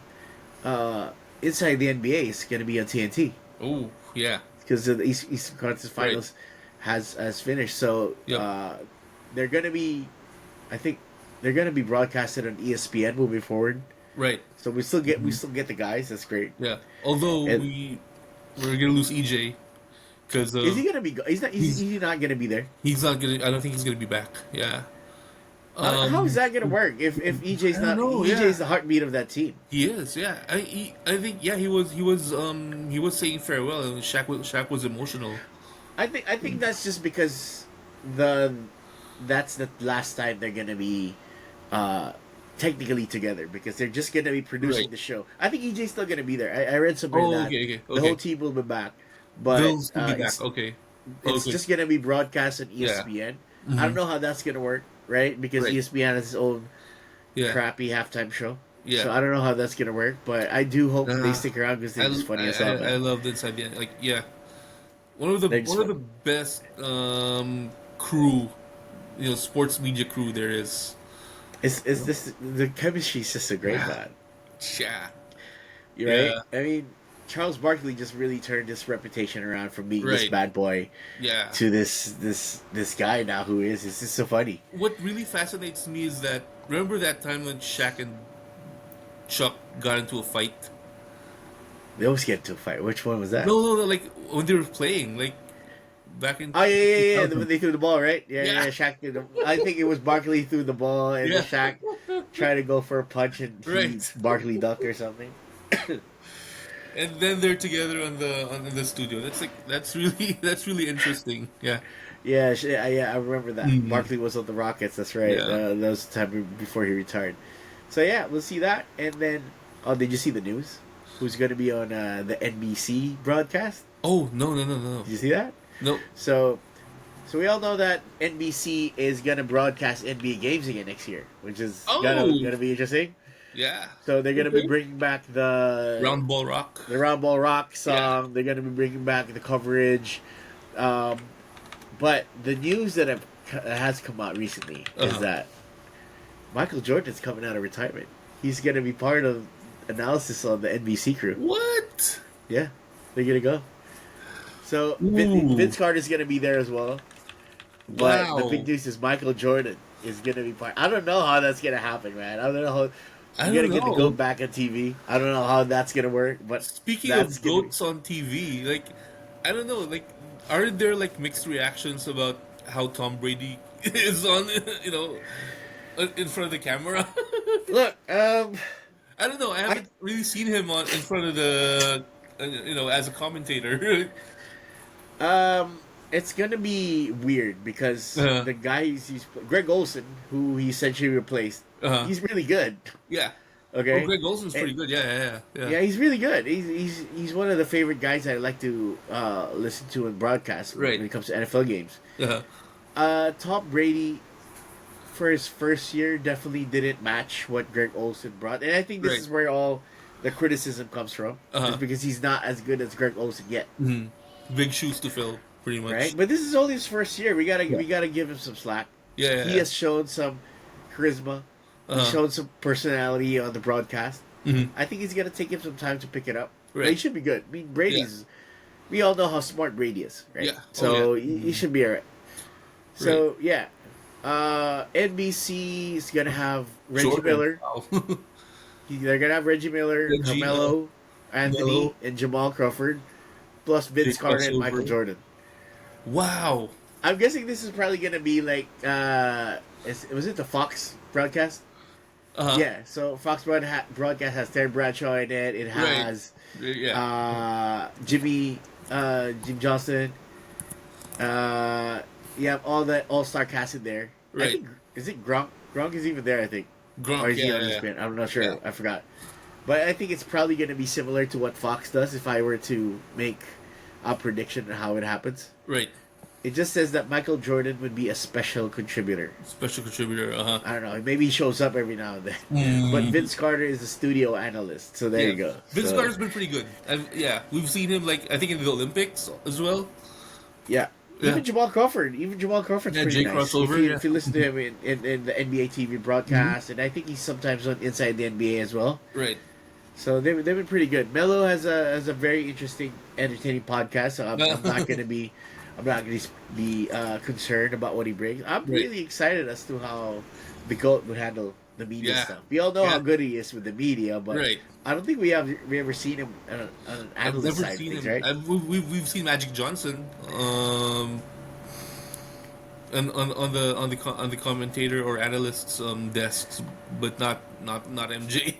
uh, inside the NBA is gonna be on TNT Oh, yeah. because the Eastern Conference Right. Finals has finished. So Yep. they're gonna be, I think, they're gonna be broadcasted on ESPN moving forward. Right. So we still get the guys. That's great. Yeah. Although And we're gonna lose EJ because is he gonna be? He's not. he's He's not gonna be there. he's not gonna. I don't think he's gonna be back. Yeah. How is that gonna work if EJ's I don't not? know. EJ's Yeah. the heartbeat of that team. He is. Yeah. I think. Yeah. He was saying farewell, and Shaq was emotional. I think that's just because the that's the last time they're gonna be uh technically together because they're just gonna be producing Right. the show. I think EJ's still gonna be there. I read somewhere Oh. that Okay. Okay. the whole Okay. team will be back, but They'll still be back. it's Okay. it's Okay. just gonna be broadcast on Yeah. ESPN. I don't Hmm. know how that's gonna work, right? Because Right. ESPN has its own Yeah. crappy halftime show. So Yeah. I don't know how that's gonna work, but I do hope they Uh, stick around because they're I, just funny I, as hell, I man. love the inside the yeah. One of the They're just one of fun. the best crew, sports media crew there is. Is this the chemistry is just so great, Yeah. man. Yeah. You're right. Yeah. I mean, Charles Barkley just really turned his reputation around from being this Right. bad boy Yeah. to this guy now who is. It's just so funny. What really fascinates me is that remember that time when Shaq and Chuck got into a fight? They always get into a fight. Which one was that? No, no, no. Like when they were playing, like back in Oh yeah. 2000. They threw the ball, right? Yeah, Yeah. Shaq did. I think it was Barkley threw the ball, and Yeah. Shaq tried to go for a punch, and Right. Barkley ducked or something. And then they're together in the studio. That's really interesting. Yeah. Yeah, I remember that. Mhm. Barkley was on the Rockets. That's right. Yeah. That was the time before he retired. So yeah, we'll see that. And then, oh, did you see the news? Who's going to be on the NBC broadcast? Oh, no, no, no, no, Did you see that? no. So we all know that NBC is going to broadcast NBA games again next year, which is Oh. gonna be interesting. Yeah. So they're going to be Okay. bringing back the Round ball rock. the Round Ball Rock song. Yeah. They're going to be bringing back the coverage. But the news that has come out recently is Uh-huh. that Michael Jordan's coming out of retirement. He's going to be part of analysis on the NBC crew. What? Yeah, they're going to go. So Ooh. Vince Carter's going to be there as well. But the Wow. big news is Michael Jordan is going to be part. I don't know how that's going to happen, man. I don't know how I you're don't going to get to know. go back on TV. I don't know how that's going to work. But Speaking that's of gonna be- goats on TV, I don't know, aren't there mixed reactions about how Tom Brady is on, in front of the camera? Look, I don't know. I haven't really seen him in front of the, as a commentator. it's gonna be weird because Uh the guy he's Greg Olson, who he essentially replaced, huh. he's really good. Yeah. Oh, Okay, Greg Olson's and, pretty good. Yeah, yeah, yeah. yeah, he's really good. He's one of the favorite guys I like to listen to and broadcast Right. when it comes to NFL games. Uh-huh. Tom Brady for his first year definitely didn't match what Greg Olson brought, and I think this Right. is where all the criticism comes from, is Uh-huh. because he's not as good as Greg Olson yet, Hmm. Big shoes to fill, pretty much. right? But this is only his first year. Yeah. We gotta give him some slack. Yeah, yeah, He yeah. has shown some charisma. He's Uh-huh. shown some personality on the broadcast. Hmm. I think he's gonna take him some time to pick it up. But he Right. should be good. I mean, Yeah. Brady's. We all know how smart Brady is, right? Yeah. Oh, yeah. So he should be alright. Right. So yeah, NBC is gonna have Reggie Jordan. Miller. Wow. They're gonna have Reggie Miller, Reggie, Carmelo, Anthony, Melo, and Jamal Crawford, plus big Vince Carter and Michael crossover. Jordan. Wow. I'm guessing this is probably gonna be like, was it the Fox broadcast? Uh-huh. Yeah. So Fox broadcast has Terry Bradshaw in it. It Right. has Yeah. Jim Johnson. You have all that all-star cast in there. I Right. think, is it Gronk? Gronk is even there, I think. Or Gronk. is he Yeah, on the yeah, spin? I'm not sure. yeah. I forgot. But I think it's probably going to be similar to what Fox does if I were to make a prediction on how it happens. Right. It just says that Michael Jordan would be a special contributor. Special contributor. Uh-huh. I don't know. Maybe he shows up every now and then. But Mm. Vince Carter is a studio analyst. So there Yeah. you go. Vince So, Carter's been pretty good. Yeah, we've seen him like I think in the Olympics as well. yeah. Yeah. Even Jamal Crawford. Even Jamal Crawford's Yeah, pretty Jay nice. Crossover, If you listen to him in the NBA TV broadcast, and I think he's sometimes on Inside the NBA as well. Right. So they've been pretty good. Melo has a very interesting, entertaining podcast. So I'm not gonna be concerned about what he brings. I'm Right. really excited as to how Bigote would handle the media Yeah. stuff. We all know Yeah. how good he is with the media, but Right. I don't think we ever seen him on an I've analyst never side of seen things, him. right? We've seen Magic Johnson, and on the commentator or analysts desks, but not MJ.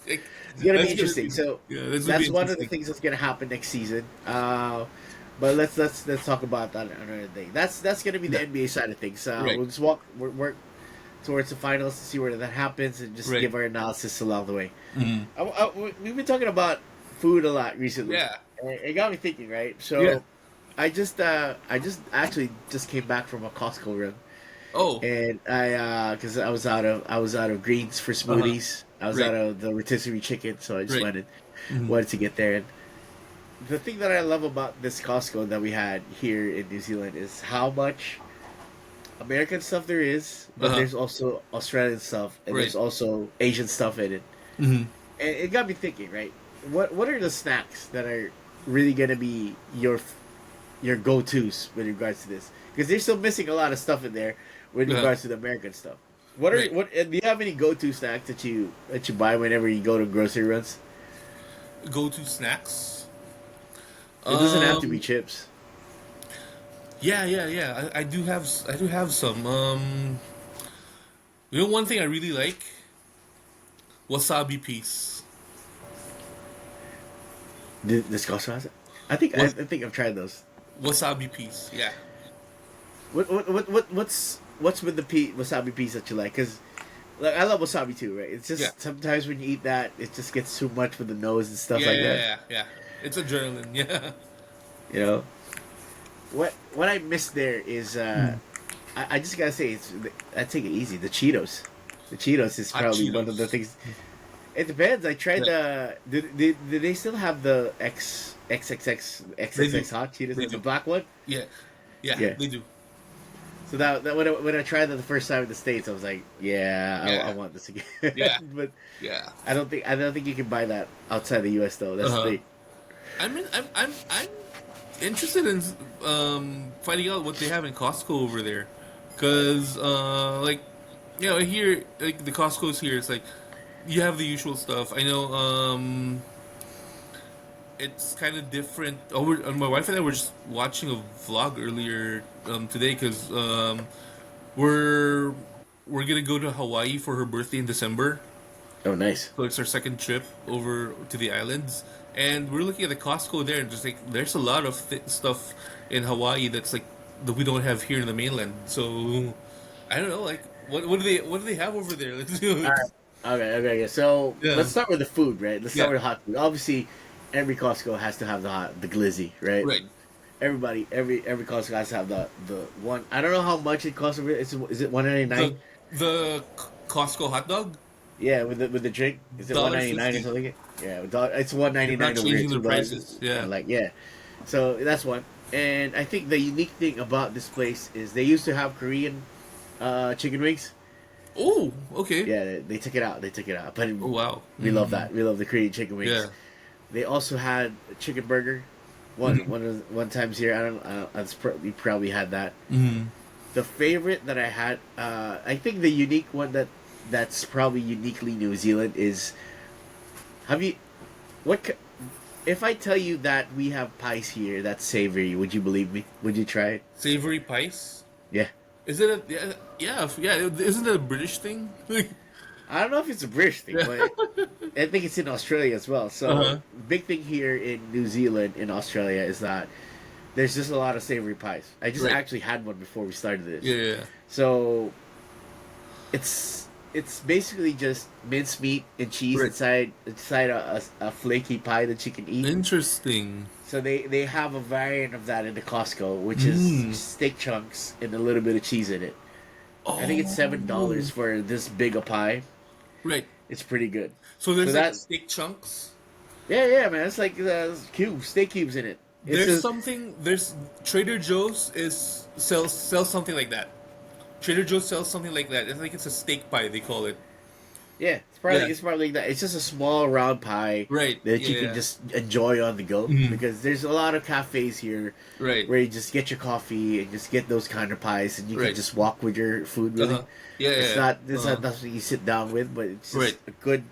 Like, It's gonna be that's interesting. be, So yeah, that's gonna that's be one of the interesting. things that's gonna happen next season. But let's talk about that another thing. That's gonna be the Yeah. NBA side of things. Right. We'll just work towards the finals to see where that happens and just Right. give our analysis along the way. Mhm. We've been talking about food a lot recently. Yeah. And it got me thinking. Right. So Yeah. I just actually just came back from a Costco run, Oh. and because I was out of greens for smoothies. I was Right. out of the rotisserie chicken, so I just Right. Mhm. wanted to get there. And the thing that I love about this Costco that we had here in New Zealand is how much American stuff there is, but Uh-huh. there's also Australian stuff and there's Right. also Asian stuff in it. Mhm. And it got me thinking, right? What are the snacks that are really gonna be your go tos with regards to this? Because they're still missing a lot of stuff in there with Uh-huh. regards to the American stuff. What are Right. do you have any go to snacks that you buy whenever you go to grocery runs? Go to snacks. It doesn't have to be Um, chips. Yeah, yeah, yeah. I do have some. You know, one thing I really like, wasabi piece. This Costco has it. I think Was- I think I've tried those. Wasabi piece. Yeah. What's with the wasabi piece that you like? Because like I love wasabi too, right? It's just Yeah. sometimes when you eat that, it just gets too much with the nose and stuff Yeah, like yeah, that. yeah, yeah. It's adrenaline. Yeah. You know, what I miss there is I just gotta say I take it easy. The Cheetos, is Hot probably one of the Cheetos. things. It depends. I tried Yeah. the. Do they still have the They do. XXX hot Cheetos? They The do. black one. Yeah. Yeah. Yeah. They do. So that when I tried that the first time in the States, I was like, yeah, Yeah. I want this again. Yeah. But Yeah. I don't think you can buy that outside the U.S. though. That's Uh-huh. the thing. I'm interested in finding out what they have in Costco over there, because like you know here like the Costco's here, it's like you have the usual stuff. I know it's kind of different. Oh, my wife and I were just watching a vlog earlier today because we're gonna go to Hawaii for her birthday in December. Oh, nice. So it's our second trip over to the islands, and we're looking at the Costco there, and just like there's a lot of stuff in Hawaii that's like that we don't have here in the mainland. So I don't know, like what do they have over there? Let's do All like, right. Okay, okay, okay. So yeah, let's start with the food, right? Let's start yeah, with hot food. Obviously, every Costco has to have the glizzy, right? right. Everybody, every Costco has to have the one. I don't know how much it costs. Is it 199? The Costco hot dog, Yeah, with the drink, is it one dollar ninety nine or fifty. something? Yeah, it's one ninety They're not nine over here, changing the $2. prices. And Yeah. like, yeah, so that's one. And I think the unique thing about this place is they used to have Korean chicken wings. Oh, okay. Yeah, they took it out. They took it out. But Oh wow. we love Mm, that. We love the Korean chicken wings. yeah. They also had a chicken burger. Mm-hmm. One times here. I don't. You probably had that. Mm-hmm. The favorite that I had, I think the unique one that's probably uniquely New Zealand is. Have you what? If I tell you that we have pies here that's savory, would you believe me? Would you try it? Savory pies. Yeah. Is it a yeah yeah? Isn't it a British thing? I don't know if it's a British thing, Yeah. but I think it's in Australia as well. So Uh-huh. big thing here in New Zealand, in Australia, is that there's just a lot of savory pies. I just Right. actually had one before we started this. Yeah, yeah. So it's basically just mincemeat and cheese Right. inside a flaky pie that you can eat. Interesting. So they have a variant of that in the Costco, which is Mm. steak chunks and a little bit of cheese in it. I think it's $7 Oh. for this big a pie. Right. It's pretty good. So So there's like that steak chunks. yeah, man, it's like steak cubes in it. It's There's just something. There's Trader Joe's is sells something like that. Trader Joe's sells something like that. I think it's a steak pie. They call it. yeah, Yeah. it's probably like that. It's just a small round pie Right. that you can Yeah. just enjoy on the go Mhm. because there's a lot of cafes here Right. where you just get your coffee and just get those kind of pies and you can Right. just walk with your food really. Uh-huh. Yeah. It's Yeah. not it's Uh-huh. not nothing you sit down with, but it's just Right. a good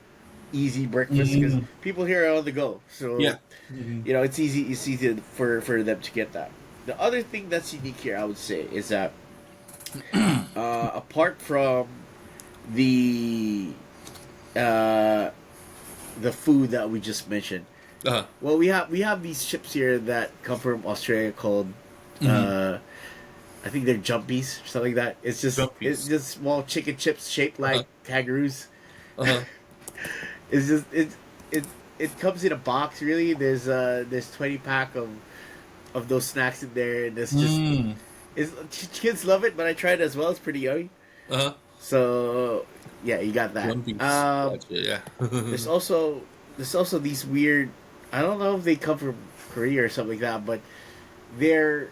easy breakfast because Mhm. people here are on the go. So Yeah. Mhm. it's easy for them to get that. The other thing that's unique here, I would say, is that apart from the uh, the food that we just mentioned, Uh-huh. well, we have these chips here that come from Australia called. Mhm. I think they're jumpies or something like that. It's Jumpies. just small chicken chips shaped like kangaroos. Uh-huh. It's just it it comes in a box. Really, there's 20 pack of those snacks in there, and it's just Mm. it's kids love it. But I tried it as well. It's pretty yummy. Uh-huh. So yeah, you got that. One piece. Gotcha, yeah. There's also these weird. I don't know if they come from Korea or something like that, but they're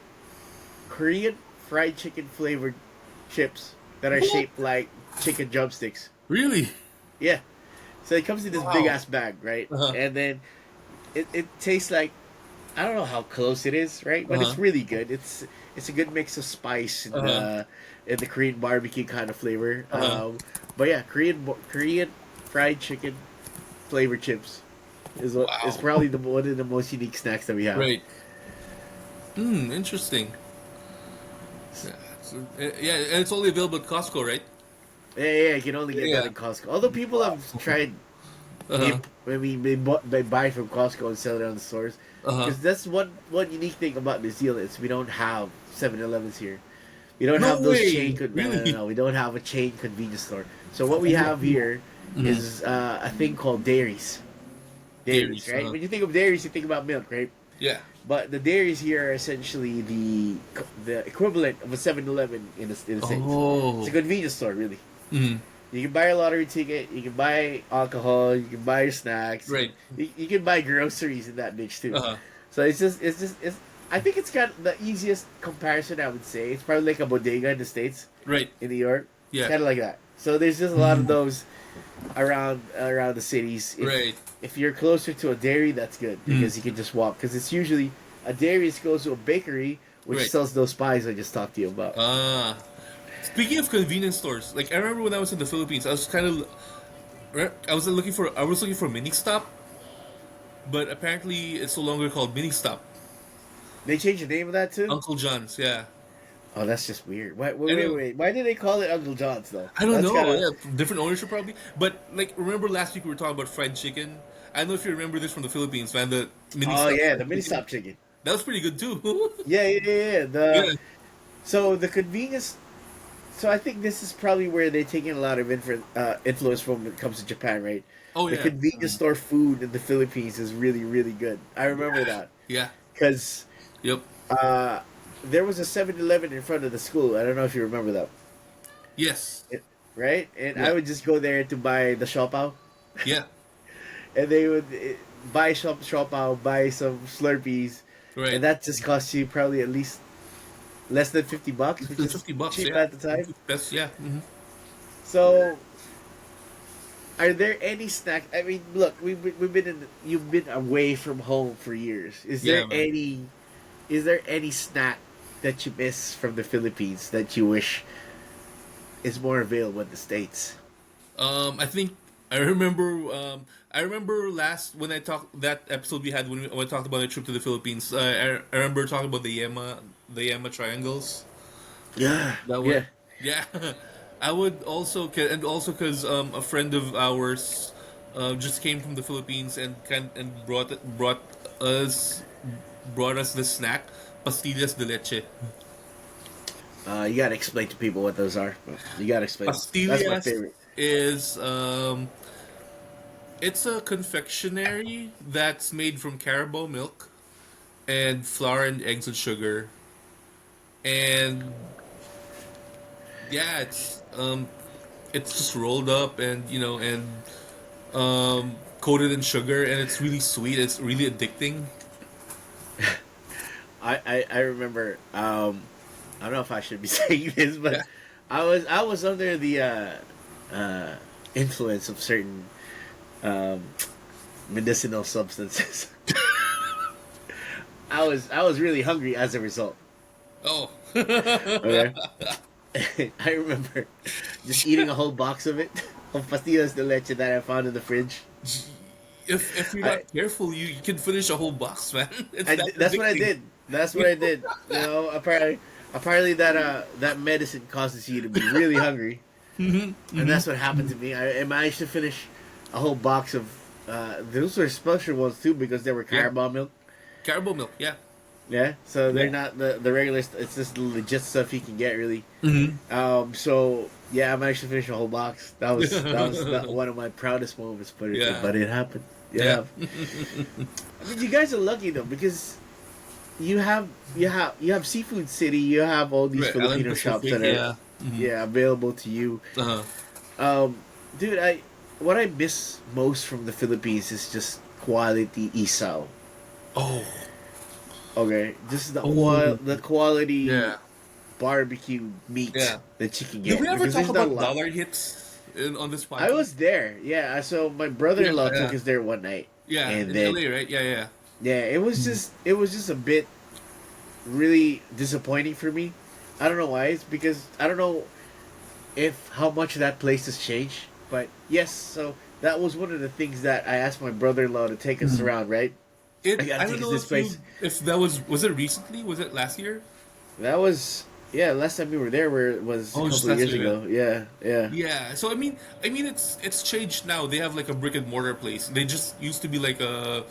Korean fried chicken flavored chips that are What? shaped like chicken drumsticks. Really? Yeah. So it comes in this big Wow. ass bag, right? Uh-huh. And then it tastes like I don't know how close it is, right? But Uh-huh. it's really good. It's a good mix of spice Uh-huh. and the Korean barbecue kind of flavor. Uh-huh. But yeah, Korean fried chicken flavored chips is Wow. probably one of the most unique snacks that we have. Right. Hmm, interesting. Yeah, yeah, and it's only available at Costco, right? Yeah, you can only get that Yeah. in Costco. Although people have tried Uh-huh. they buy from Costco and sell it on the stores. Uh-huh. Because that's one unique thing about New Zealand is we don't have 7-Elevens here. We don't No have those way! chain. Really? No, we don't have a chain convenience store. So what we have here Mhm. is a thing called dairies. Dairies, Dairies, right? uh-huh. When you think of dairies, you think about milk, right? Yeah. But the dairies here are essentially the equivalent of a 7-Eleven in the States. Oh. It's a convenience store, really. Mhm. You can buy a lottery ticket, you can buy alcohol, you can buy your snacks. Right. You can buy groceries in that bitch too. Uh-huh. So it's I think it's got the easiest comparison I would say. It's probably like a bodega in the States, Right. in New York. Yeah. Kind of like that. So there's just a lot of those around the cities. Right. If you're closer to a dairy, that's good because you can just walk. Because it's usually a dairy goes to a bakery which Right. sells those pies I just talked to you about. Ah. Speaking of convenience stores, like I remember when I was in the Philippines, I was looking for Mini Stop, but apparently it's no longer called Mini Stop. They changed the name of that too. Uncle John's, yeah. Oh, that's just weird. I Wait, know. wait. Why did they call it Uncle John's though? I don't That's kind know. of. Yeah, different ownership probably. But like, remember last week we were talking about fried chicken. I don't know if you remember this from the Philippines, man. The mini Oh stop yeah, the fried mini chicken. stop chicken. That was pretty good too. Yeah, yeah, yeah, yeah. Yeah. So the convenience. So I think this is probably where they're taking a lot of influence from when it comes to Japan, right? Oh The yeah. convenience store food in the Philippines is really, really good. I remember that Yeah. because Yep. uh, there was a 7-Eleven in front of the school. I don't know if you remember that, Yes. right? And I Yeah. would just go there to buy the shopao, Yeah. and they would buy shopao, buy some Slurpees, Right. and that just cost you probably at least less than $50, It's which been is $50. cheap Yeah. at the time. Best. Yeah. So, are there any snack? I mean, look, we've been you've been away from home for years. Yeah, man. Is there any snack that you miss from the Philippines that you wish is more available in the States? I think I remember. I remember last when I talked that episode we had when I talked about a trip to the Philippines. I remember talking about the Yama triangles. Yeah, That yeah. one. Yeah. I would also and also because a friend of ours just came from the Philippines and us brought us this snack, pastillas de leche. You gotta explain to people what those are. You gotta explain them. That's my Pastillas favorite. is it's a confectionery that's made from carabao milk and flour and eggs and sugar. And yeah, it's just rolled up and coated in sugar and it's really sweet. It's really addicting. I remember. I don't know if I should be saying this, but Yeah. I was under the uh, influence of certain um, medicinal substances. I was really hungry as a result. Oh. Okay, I remember just eating a whole box of it of pastillas de leche that I found in the fridge. If you're I, not careful, you can finish a whole box, man. It's that that's what I addicting. did. That's what I did. You know, apparently that medicine causes you to be really hungry, and that's what happened to me. I managed to finish a whole box of. Those were special ones too because they were Yeah. caramel milk. Carabao milk, yeah. Yeah, so they're Yeah. not the regular. It's just the legit stuff you can get, really. Mm-hmm. So yeah, I managed to finish a whole box. That was one of my proudest moments, Yeah. but it happened. Yeah. Yeah, I mean, you guys are lucky though because you have Seafood City. You have all these Right. Alan Filipino shops Pacific, that are yeah. Mm-hmm. yeah available to you. Uh-huh. Um, dude, I what I miss most from the Philippines is just quality isaw. Oh. Okay, just Oh. the quality Yeah. barbecue meat Yeah. that you can Did get we ever because talk there's not a about lot. dollar hits on this I podcast? was there, yeah. So my Yeah, brother-in-law took yeah, us there one night, yeah. and In then LA, right? Yeah, yeah. yeah, it was just a bit really disappointing for me. I don't know why. It's because I don't know if how much that place has changed, but yes. So that was one of the things that I asked my brother-in-law to take us Mhm. around. Right, I gotta I don't take us know this place. if that was it recently? Was it last year? That was yeah. Last time we were there, where it was a Oh, just couple of last years year. ago. Yeah, yeah. Yeah. So I mean, it's changed now. They have like a brick and mortar place. They just used to be like a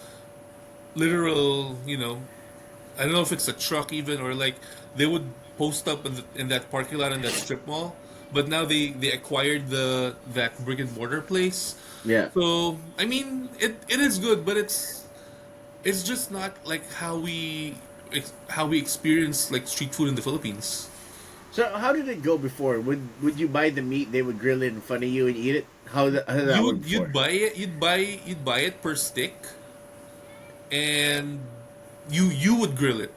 literal, I don't know if it's a truck even or like they would post up in that parking lot in that strip mall. But now they acquired the that brick and mortar place. Yeah. So I mean, it is good, but it's just not like how we experience like street food in the Philippines. So how did it go before? Would you buy the meat? They would grill it in front of you and eat it. How did that work You'd before? buy it. You'd buy it per stick, and you would grill it.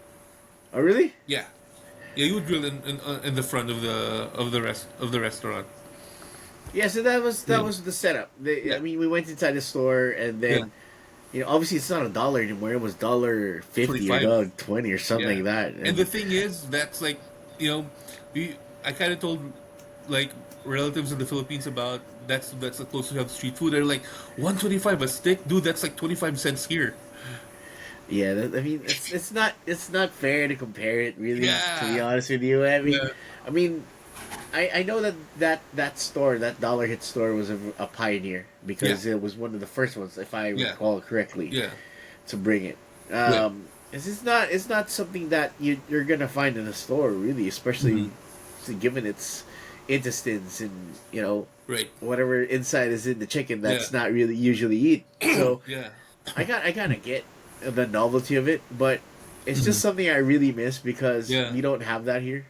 Oh really? Yeah, yeah. You would grill in the front of the restaurant. Yeah. So that Yeah, was the setup. yeah, I mean, we went inside the store and yeah. then obviously it's not a dollar anymore. It was dollar 50 or 25. dollar 20 or something Yeah, like that. and the And thing is, that's like you know, we I kind of told like relatives in the Philippines about that's the closest we have to street food. They're like 125 a stick, dude. That's like 25 cents here. Yeah, I mean, it's not fair to compare it, really. To be Yeah, honest with you, yeah, I mean, I know that store, that dollar hit store, was a pioneer yeah, because it was one of the first ones, if I yeah, recall correctly, yeah, to bring it. yeah. It's not something that you're gonna find in a store, really, Hmm. especially given its intestines and Right. whatever inside is in the chicken Yeah. that's not really usually eat. So Yeah. I kind of get the novelty of it, but it's just Hmm. something I really miss because Yeah. we don't have that here.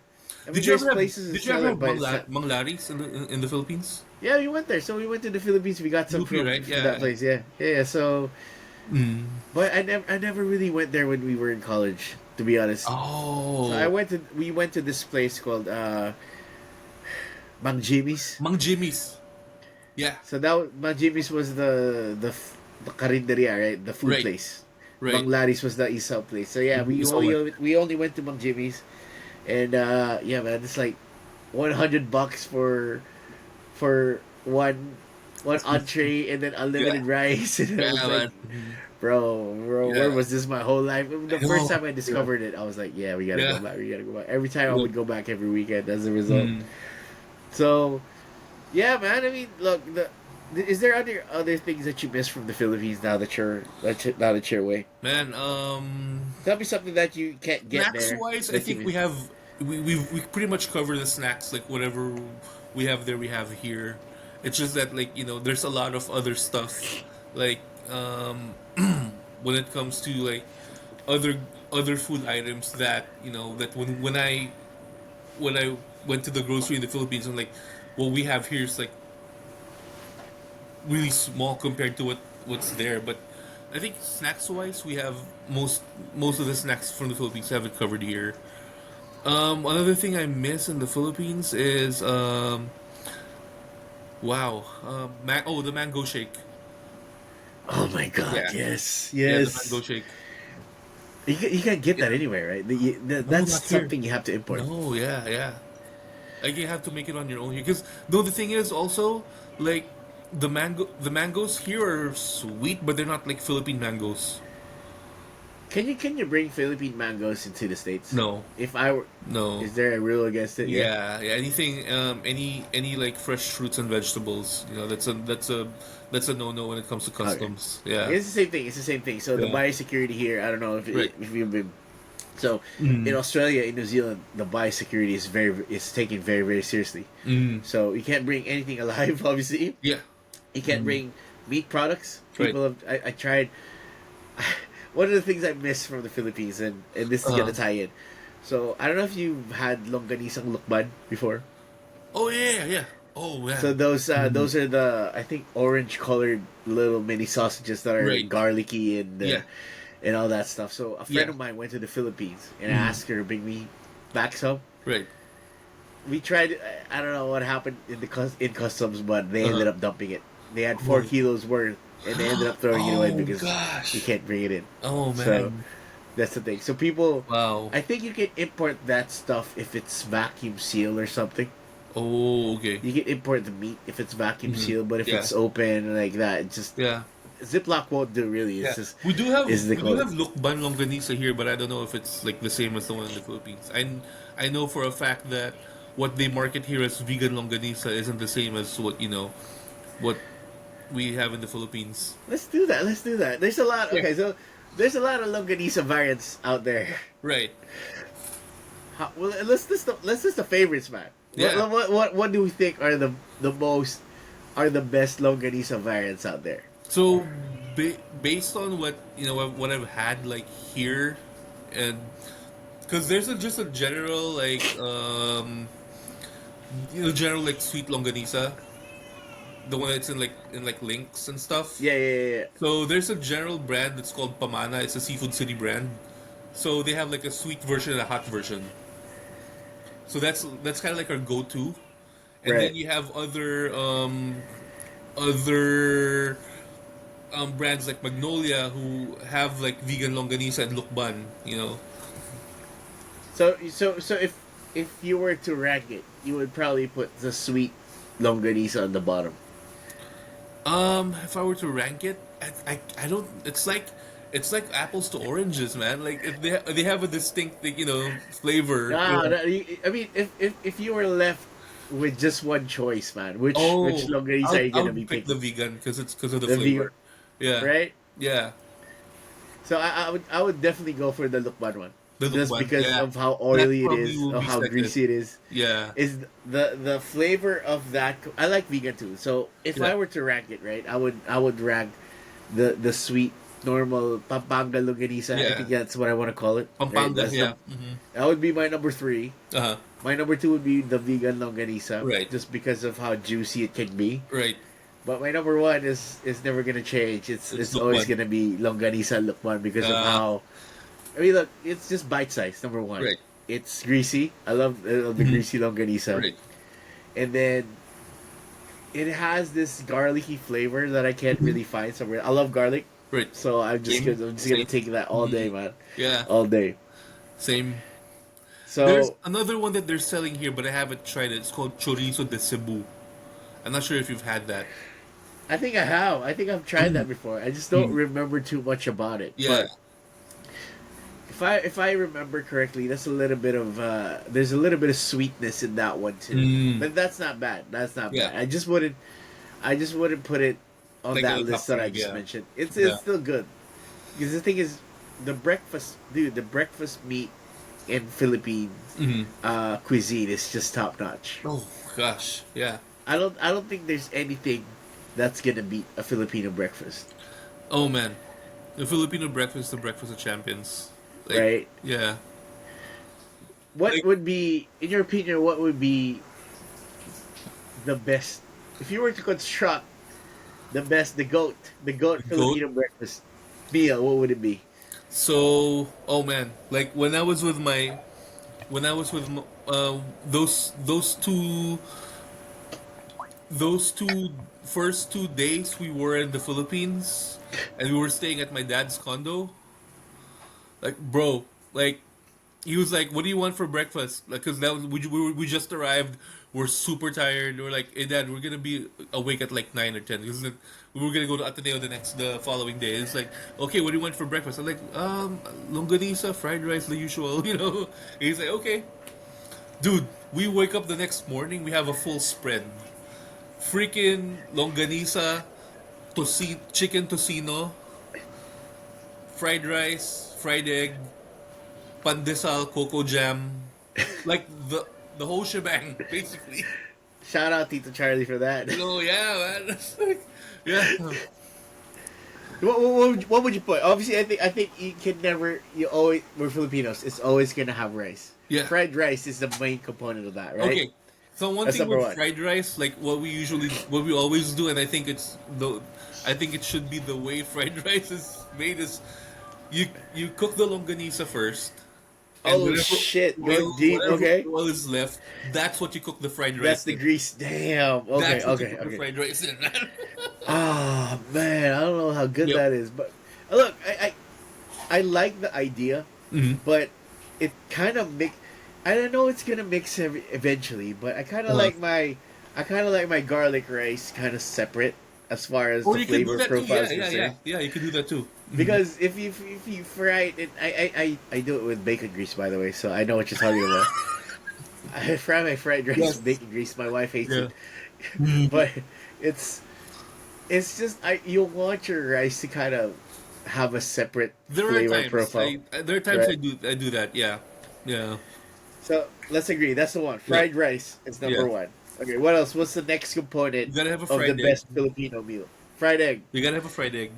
I mean, Did you there's ever have places that Did you sell ever it, have but it's not. Manglaris in the Philippines? Yeah, we went there. So we went to the Philippines. We got some Lupi, from right? from that Yeah. place. Yeah, yeah. So, Mm. but I never really went there when we were in college, to be honest. So Oh, we went to this place called Mang Jimmy's. Mang Jimmy's. Yeah. So Mang Jimmy's was the karinderia, right? The food Right. place. Right. Mang Laris was the isaw place. So yeah, Mhm. It's all right. we only went to Mang Jimmy's, and yeah, man, it's like $100 for one entree and then Yeah. unlimited rice, and I Yeah, was like, man. Mhm. bro, where Yeah. was this my whole life? The I first know. time I Yeah. discovered it, I was like, yeah, Yeah. we gotta go back. Every time I Look. would go back every weekend as a result. Mm. So yeah, man. I mean, look, is there other things that you miss from the Philippines now that you're away? Man, Tell me something that you can't get snacks there wise, I that you think miss. we pretty much cover the snacks like whatever we have there we have here. It's just that like there's a lot of other stuff like when it comes to like other other food items that that when I went to the grocery in the Philippines, I'm like, what we have here is like really small compared to what's there. But I think snacks wise, we have most of the snacks from the Philippines have it covered here. Another thing I miss in the Philippines is wow, the mango shake. Oh my God! Yeah, Yes, yeah, the mango yes. shake. You can't get that Yeah, anywhere, right? no, That's not here. something you have to import. No, yeah, yeah. Like you have to make it on your own here. Because though the thing is also like the mangoes here are sweet, but they're not like Philippine mangoes. Can you bring Philippine mangoes into the states? No, If I were, no. is there a rule against it? Yeah. Yeah, yeah. Anything, any like fresh fruits and vegetables. That's a no when it comes to Okay. customs. Yeah, It's the same thing. It's the same thing. So the yeah. biosecurity here, I don't know Right. if you've been. So in Mm. Australia, in New Zealand, the biosecurity is taken very very seriously. Mm. So you can't bring anything alive. Obviously, Yeah. you can't Mm. bring meat products. Right. I tried. One of the things I miss from the Philippines, and this is gonna Uh. tie in. So I don't know if you've had longganisang lukban before. Oh yeah, yeah, yeah. Oh So man. Mm. those are the, I think, orange colored little mini sausages that are Right. garlicky Yeah. and all that stuff. So a friend Yeah. of mine went to the Philippines and I Mm. asked her to bring me back some. Right. We tried. I don't know what happened in customs, but they Uh. ended up dumping it. They had four Oh. kilos worth, and they ended up throwing it away Oh because you gosh. can't bring it in. Oh So man. that's the thing. So people, Wow. I think you can import that stuff if it's vacuum sealed or something. Oh, okay. You can import the meat if it's vacuum Mhm. sealed, but if Yeah. it's open like that, it just Yeah. Ziploc won't do. Really, Yeah. it's just is the We do code. have Lukban Longganisa here, but I don't know if it's like the same as the one in the Philippines. I know for a fact that what they market here as vegan Longganisa isn't the same as what we have in the Philippines. Let's do that. Let's do that. There's a lot. Yeah. Okay, so there's a lot of longanisa variants out there. Right. Well, let's list the favorites, man. Yeah. What do we think are the best longanisa variants out there? So based on what what I've had like here, and because there's just a general like general like sweet longanisa, the one that's in like links and stuff. Yeah. So there's a general brand that's called Pamana. It's a Seafood City brand. So they have like a sweet version and a hot version. So that's kind of like our go-to. And then Right. you have other brands like Magnolia who have like vegan longanisa and lukban. So if you were to rank it, you would probably put the sweet longanisa on the bottom. If I were to rank it, I don't. It's like it's like apples to oranges, man. Like if they have a distinct, like, flavor. Ah, Yeah. I mean, if you were left with just one choice, man, which Oh, longanisa are I you I gonna would be pick the picking? vegan because of the The vegan, flavor. Yeah, right? yeah. So I would definitely go for the lukban one, The just lukban. because Yeah, of how that oily it probably is, will or be how second. greasy it is. Yeah, Is the flavor of that? I like vegan too. So if yeah, I were to rank it, right, I would rank the sweet normal Pampanga longanisa. I yeah. think that's what I want to call it. Right, Pampanga. Yeah. that would be my number three. Uh huh. My number two would be the vegan longanisa, Right. just because of how juicy it can be. Right. But my number one is never gonna change. It's It's always lukban. gonna be longanisa lukman because of Uh. how. I mean, look, it's just bite size. Number one, Right. it's greasy. I love the Mhm. greasy longanisa, Right. and then it has this garlicky flavor that I can't Mhm. really find somewhere. I love garlic, Right. so Same. I'm just gonna Same. take that all day, Mhm. man, Yeah. all day. Same. There's So another one that they're selling here, but I haven't tried it. It's called chorizo de Cebu. I'm not sure if you've had that. I think I have. I think I've tried Mm. that before. I just don't Mm. remember too much about it. Yeah. But if I remember correctly, that's a little bit of there's a little bit of sweetness in that one too. Mm. But that's not bad. That's not Yeah. bad. I just wouldn't put it on Like at that the top list that I three. just Yeah. mentioned. Yeah. It's still good. Because the thing is, the breakfast meat in Philippine Hmm. cuisine is just top notch. Oh gosh. Yeah. I don't think there's anything that's gonna beat a Filipino breakfast, Oh man. The Filipino breakfast, the breakfast of champions. Like, right? yeah. What Like, would be, in your opinion, what would be the best if you were to construct the goat goat. Filipino breakfast meal? What would it be? So, oh man, like when I was with those two first 2 days we were in the Philippines and we were staying at my dad's condo. Like, bro, like he was like, "What do you want for breakfast?" Like, cause that was we just arrived. We're super tired. We're like, "Hey, Dad, we're gonna be awake at like 9 or 10 because we were gonna go to Ateneo the following day." It's like, "Okay, what do you want for breakfast?" I'm like, longanisa, fried rice, the usual, you know." And he's like, "Okay, dude." We wake up the next morning. We have a full spread. Freaking longanisa, chicken tocino, fried rice, fried egg, pandesal, cocoa jam, like the whole shebang, basically. Shout out Tito Charlie for that. So yeah, man. It's like, yeah, What would you put? Obviously, I think you can never. You always we're Filipinos. It's always gonna have rice. yeah. Fried rice is the main component of that, right? Okay. So one That's thing number with one. fried rice, like what we always do, and I think it should be the way fried rice is made is you cook the longanisa first, and Oh shit, going deep. whatever Okay, oil is left, that's what you cook the fried that's rice the in. grease. Damn. Okay, That's what you okay, cook the okay. fried rice in. Ah man, I don't know how good Yep. that is, but look, I like the idea, Hmm. but it kind of mix. I don't know it's gonna mix eventually, but Uh-huh. I kind of like my garlic rice kind of separate as far as Or the you could do flavor that too. profile Yeah, is yeah, yeah, concerned. yeah. You could do that too. Hmm. Because if you fry it, I do it with bacon grease, by the way, so I know what you're talking about. I fry my fried rice with Yes. bacon grease. My wife hates Yeah. it, but it's it's just you want your rice to kind of have a separate There are flavor times profile, I right? do that. Yeah, yeah, So let's agree. That's the one. yeah, Fried rice is yeah. number one. Okay, what else? What's the next component You gotta have a of the fried egg. best Filipino meal? Fried egg. You gotta have a fried egg.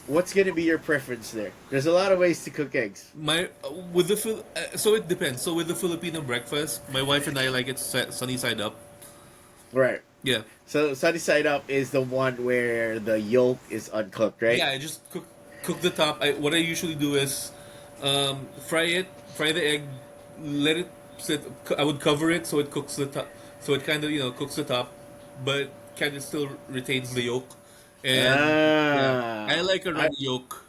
What's gonna be your preference there? There's a lot of ways to cook eggs. My with the so it depends. So with the Filipino breakfast, my wife and I like it sunny side up. Right. Yeah, So sunny side up is the one where the yolk is uncooked, right? yeah. I just cook the top. What I usually do is fry the egg, let it sit. I would cover it so it cooks the top, so it kind of cooks the top, but kind of still retains the yolk. And yeah, I Ah, like a I, runny yolk.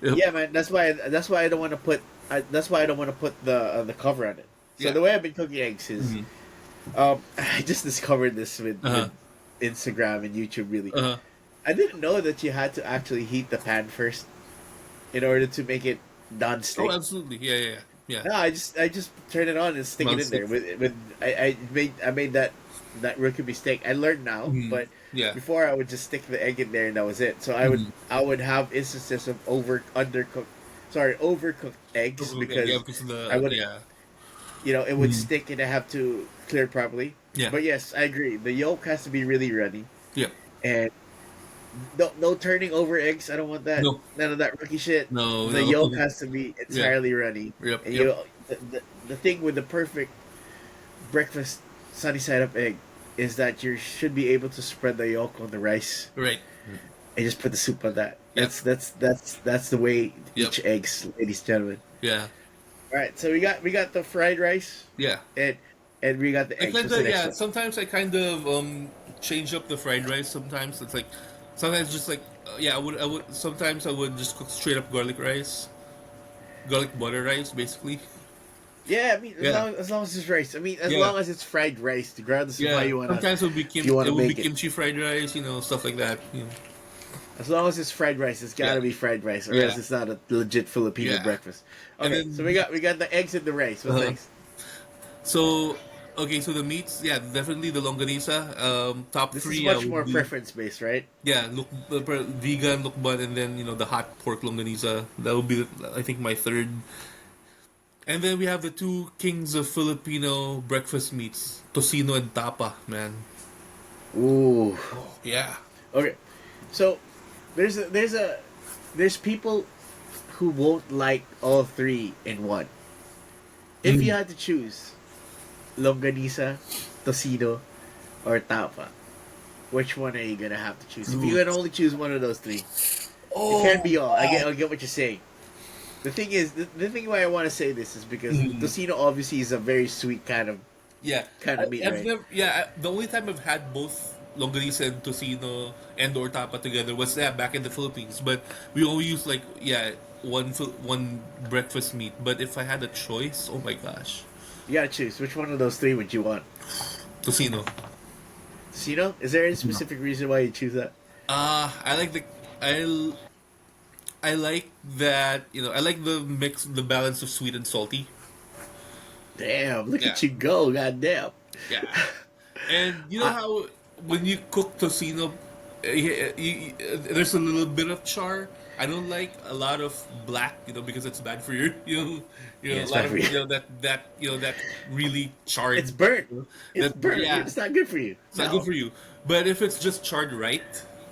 Yep. yeah, man. That's why I don't want to put. That's why I don't want to put the cover on it. So Yeah. the way I've been cooking eggs is, Hmm. I just discovered this Uh with huh. Instagram and YouTube. Really, Uh huh. I didn't know that you had to actually heat the pan first. in order to make it Oh, non-stick. absolutely. Yeah, yeah, yeah. No, I just turn it on and stick it in Non-stick. there. With I made that rookie mistake. I learned now, Mm-hmm. but Yeah. before I would just stick the egg in there and that was it. So Mm-hmm. I would have instances of overcooked eggs Okay, yeah, because because of I the would yeah. it would Mm-hmm. stick and I have to clear it properly. Yeah. But yes, I agree. The yolk has to be really runny Yeah. and no turning over eggs. I don't want that. No. None of that rookie shit. No, The no. yolk has to be Yeah. entirely runny. Yep, And yep. the thing with the perfect breakfast sunny side up egg is that you should be able to spread the yolk on the rice Right. and just put the soup on that. Yep. That's the way Yep. each eggs, ladies and gentlemen. Yeah. All right, so we got the fried rice Yeah. and we got the I eggs. kind What's the of next yeah. one? Sometimes I kind of change up the fried rice. Sometimes it's like sometimes just like yeah. I would sometimes I would just cook straight up garlic rice, garlic butter rice, basically. Yeah, I mean Yeah. as long as it's rice. I mean as Yeah. long as it's fried rice, regardless of how Yeah. Sometimes if you it wanna would be make it. kimchi fried rice. Stuff like that. As long as it's fried rice, it's Yeah. gotta be fried rice, or else Yeah. it's not a legit Filipino Yeah. breakfast. And Okay, so we then got the eggs and the rice. What's uh, next? so okay, so the meats, yeah, definitely the longanisa. Top This is three, I much would more do preference based, right? yeah, look vegan lukban, and then the hot pork longanisa. That would be I think my third. And then we have the two kings of Filipino breakfast meats, tocino and tapa, man. Ooh. Yeah. Okay, so there's people who won't like all three in one. If you Mm. had to choose longanisa, tocino, or tapa, which one are you gonna have to choose? If you Ooh. can only choose one of those three, it can't Oh. be all. I get what you're saying. The thing is, the thing why I want to say this is because Mm. tocino obviously is a very sweet Yeah, kind of meat, I've right? never. Yeah, the only time I've had both longganisa and tocino and or tapa together was back in the Philippines. But we only use like one breakfast meat. But if I had a choice, oh my gosh, You gotta choose which one of those three would you want. tocino. Tocino? Is there any No. specific reason why you choose that? I like I I like that I like the mix, the balance of sweet and salty. Damn, look Yeah, at you go, goddamn. yeah. And you know I, how when you cook tocino, there's a little bit of char. I don't like a lot of black, because it's bad for your, yeah, a it's lot bad of for you. that really charred, It's burnt. It's that burnt. yeah, It's not good for you. it's not good No. for you. But if it's just charred right,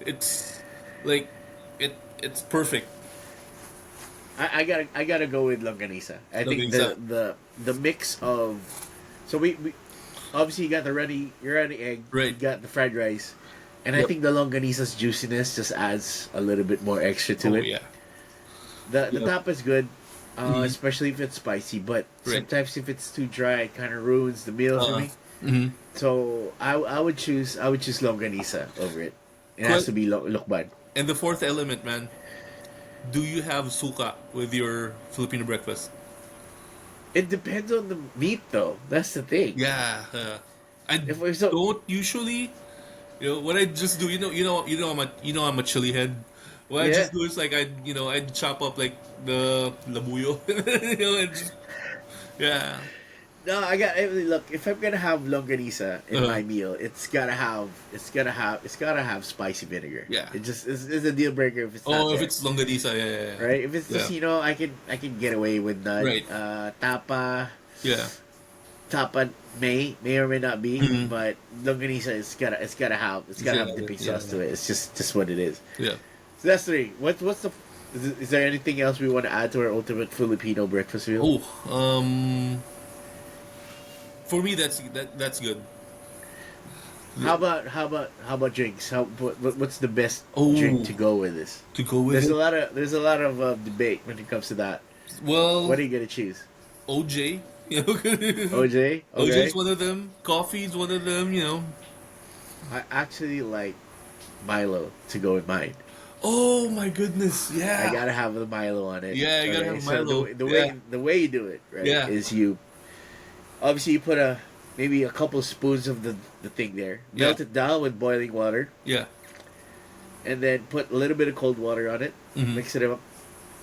it's like it's perfect. I gotta go with longanisa. I think Longganisa, the mix of so we obviously you got the runny egg, you right? got the fried rice, and I Yep. think the longanisa's juiciness just adds a little bit more extra to Oh it. yeah. The Yep. top is good, Mhm. especially if it's spicy. But Right. sometimes if it's too dry, it kind of ruins the meal for Uh. me. Mm-hmm. So I would choose longanisa over it. It has to be lukban. And the fourth element, man. Do you have suka with your Filipino breakfast? It depends on the meat, though. That's the thing. Yeah, I If we're so don't usually. What I just do. I'm a chili head. What I yeah. just do is like I'd chop up like the labuyo, and just yeah. No, look. If I'm gonna have longanisa in Uh, my meal, it's gotta have spicy vinegar. yeah. It's a deal breaker if it's not Oh, if there. it's longanisa, yeah, yeah, yeah. Right? If it's Yeah. tocino, I can get away with that. Right. Yeah. Tapa may or may not be, Mhm. but longanisa it's gotta have dipping Yeah, sauce to it. It's just what it is. yeah. So that's three. What's the is there anything else we want to add to our ultimate Filipino breakfast meal? Oh, for me that's good. How about drinks? What's the best Oh, drink to go with this? to go with There's a it. lot of there's a lot of debate when it comes to that. Well, What are you gonna choose? OJ. You know, OJ? Okay. OJ's one of them. Coffee's one of them. I actually like Milo to go with mine. Oh my goodness! I Yeah, gotta have the Milo on it. yeah. You gotta Okay, have so Milo. the Yeah, way the way you do it, right, yeah, is you obviously you put maybe a couple spoons of the thing there, yeah, melt it down with boiling water, yeah. and then put a little bit of cold water on it, Hmm. mix it up,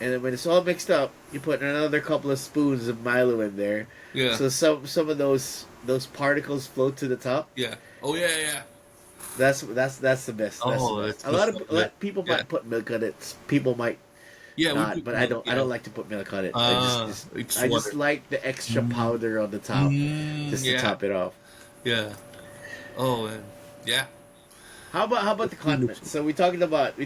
and then when it's all mixed up, you put another couple of spoons of Milo in there. Yeah. So some of those particles float to the top. Yeah. Oh yeah, yeah. That's the best. That's the Oh, best. that's so A lot good. of people Yeah. might put milk on it. People might Yeah, we not, put but milk. I Yeah. don't like to put milk on it. It's I water. just like the extra Mm. powder on the top, just to Yeah. top it off. Yeah. Oh man. Yeah. How about the condiments? So we talked about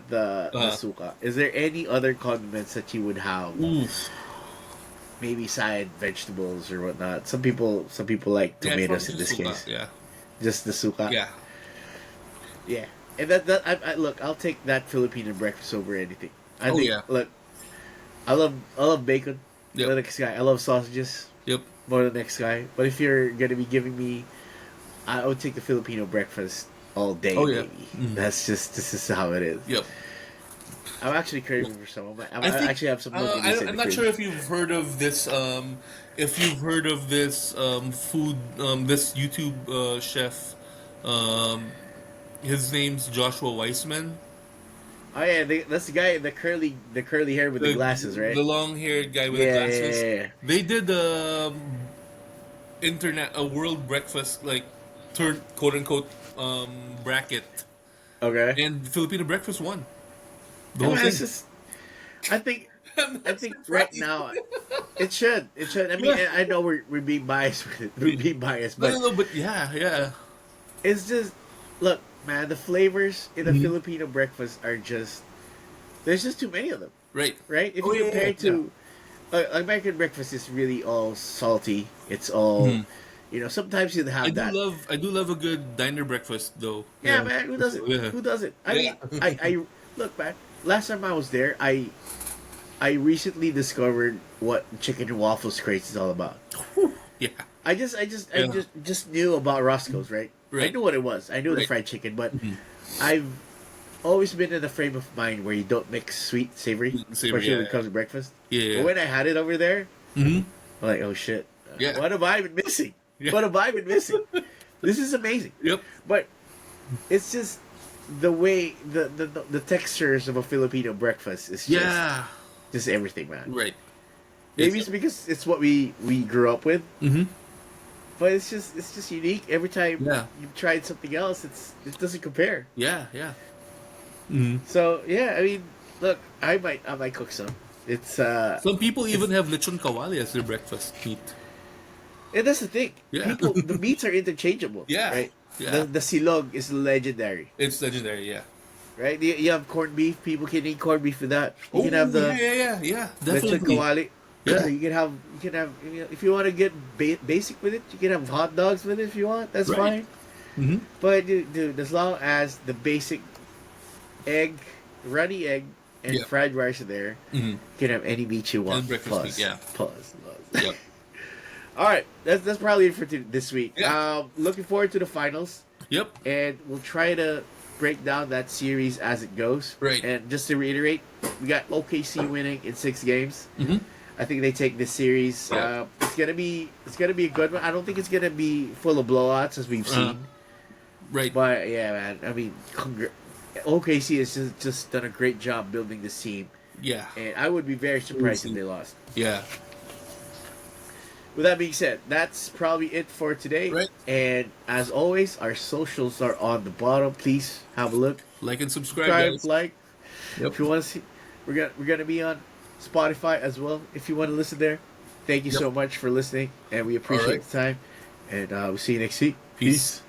the Uh. suka. Is there any other condiments that you would have? Oof. Maybe side vegetables or whatnot. Some people like Yeah, it's probably tomatoes in just this suka. case. Yeah. Just the suka. Yeah. Yeah, and I look. I'll take that Filipino breakfast over anything. I Oh think yeah. look. I love bacon. More Yep. than the next guy. I love sausages. Yep. More than the next guy. But if you're gonna be giving me, I would take the Filipino breakfast all day, Oh yeah. baby. Mm. That's just this is how it is. Yep. I'm actually craving for some. I I think actually have some milkiness in I'm the not sure fridge. if you've heard of this. If you've heard of this food, this YouTube chef. Um, his name's Joshua Weissman. Oh yeah, that's the guy, the curly hair with the glasses, right? The long haired guy with the Yeah, glasses. yeah. They did internet a world breakfast like turn quote unquote bracket, Okay. and Filipino breakfast won the Yeah, whole man, it's thing. just. I think I'm I not think right surprised. now it should. It should. I mean, Yeah. I know we're being biased with it. We're being biased, No, but no, no, but yeah, yeah. it's just look, man. The flavors in the Mhm. Filipino breakfast are just there's just too many of them, Right. right? If Oh you yeah, compare yeah, it to American breakfast, is really all salty. It's all yeah. Sometimes you have that. I do love a good diner breakfast though. Yeah, Yeah. man. Who doesn't? Yeah. Who doesn't? I Yeah. mean, I look, man. Last time I was there, I recently discovered what chicken and waffles craze is all about. Yeah. I Yeah. just knew about Roscoe's, right? I Right. knew what it was. I knew the Right. fried chicken, but Mhm. I've always been in the frame of mind where you don't mix sweet, savory, Savory, especially when yeah, it comes to breakfast. yeah. But when I had it over there, Mm-hmm. I'm like, oh shit, Yeah. what have I been missing? Yeah. What have I been missing? This is amazing. Yep. But it's just the way the textures of a Filipino breakfast is Yeah. just everything, man. Right. Maybe it's because it's what we grew up with. Mm-hmm. But it's just unique. Every time Yeah. you've tried something else, it doesn't compare. Yeah. Yeah. Mm-hmm. So yeah, I mean, look, I might cook some. It's Some people even have lechon kawali as their breakfast meat. and that's the thing. Yeah. The meats are interchangeable. Yeah. Right. Yeah. The silog is legendary. It's legendary. Yeah. Right. You have corned beef. People can eat corned beef with that. You can have the yeah. lechon Definitely. kawali. Yeah. You can have if you want to get basic with it, you can have hot dogs with it if you want. That's Right. fine. Mm-hmm. But dude, as long as the basic egg, runny egg, and Yeah. fried rice are there, Mm-hmm. you can have any meat you want. And breakfast Plus, meat, yeah. plus. Yep. All right, that's probably it for this week. Yeah. Looking forward to the finals, Yep. and we'll try to break down that series as it goes. Right. And just to reiterate, we got OKC winning in 6 games. Mm-hmm. I think they take this series. Yeah. It's gonna be a good one. I don't think it's gonna be full of blowouts as we've Uh-huh. seen. Right. But yeah, man. I mean, OKC has just done a great job building this team, Yeah. and I would be very surprised if they lost. Yeah. With that being said, that's probably it for today. Right. And as always, our socials are on the bottom. Please have a look. Like and subscribe, Subscribe, guys. like. Yep. If you want to see, we're gonna be on Spotify as well. If you want to listen there, thank you Yep. so much for listening, and we appreciate Alright. the time. And we'll see you next week. Peace.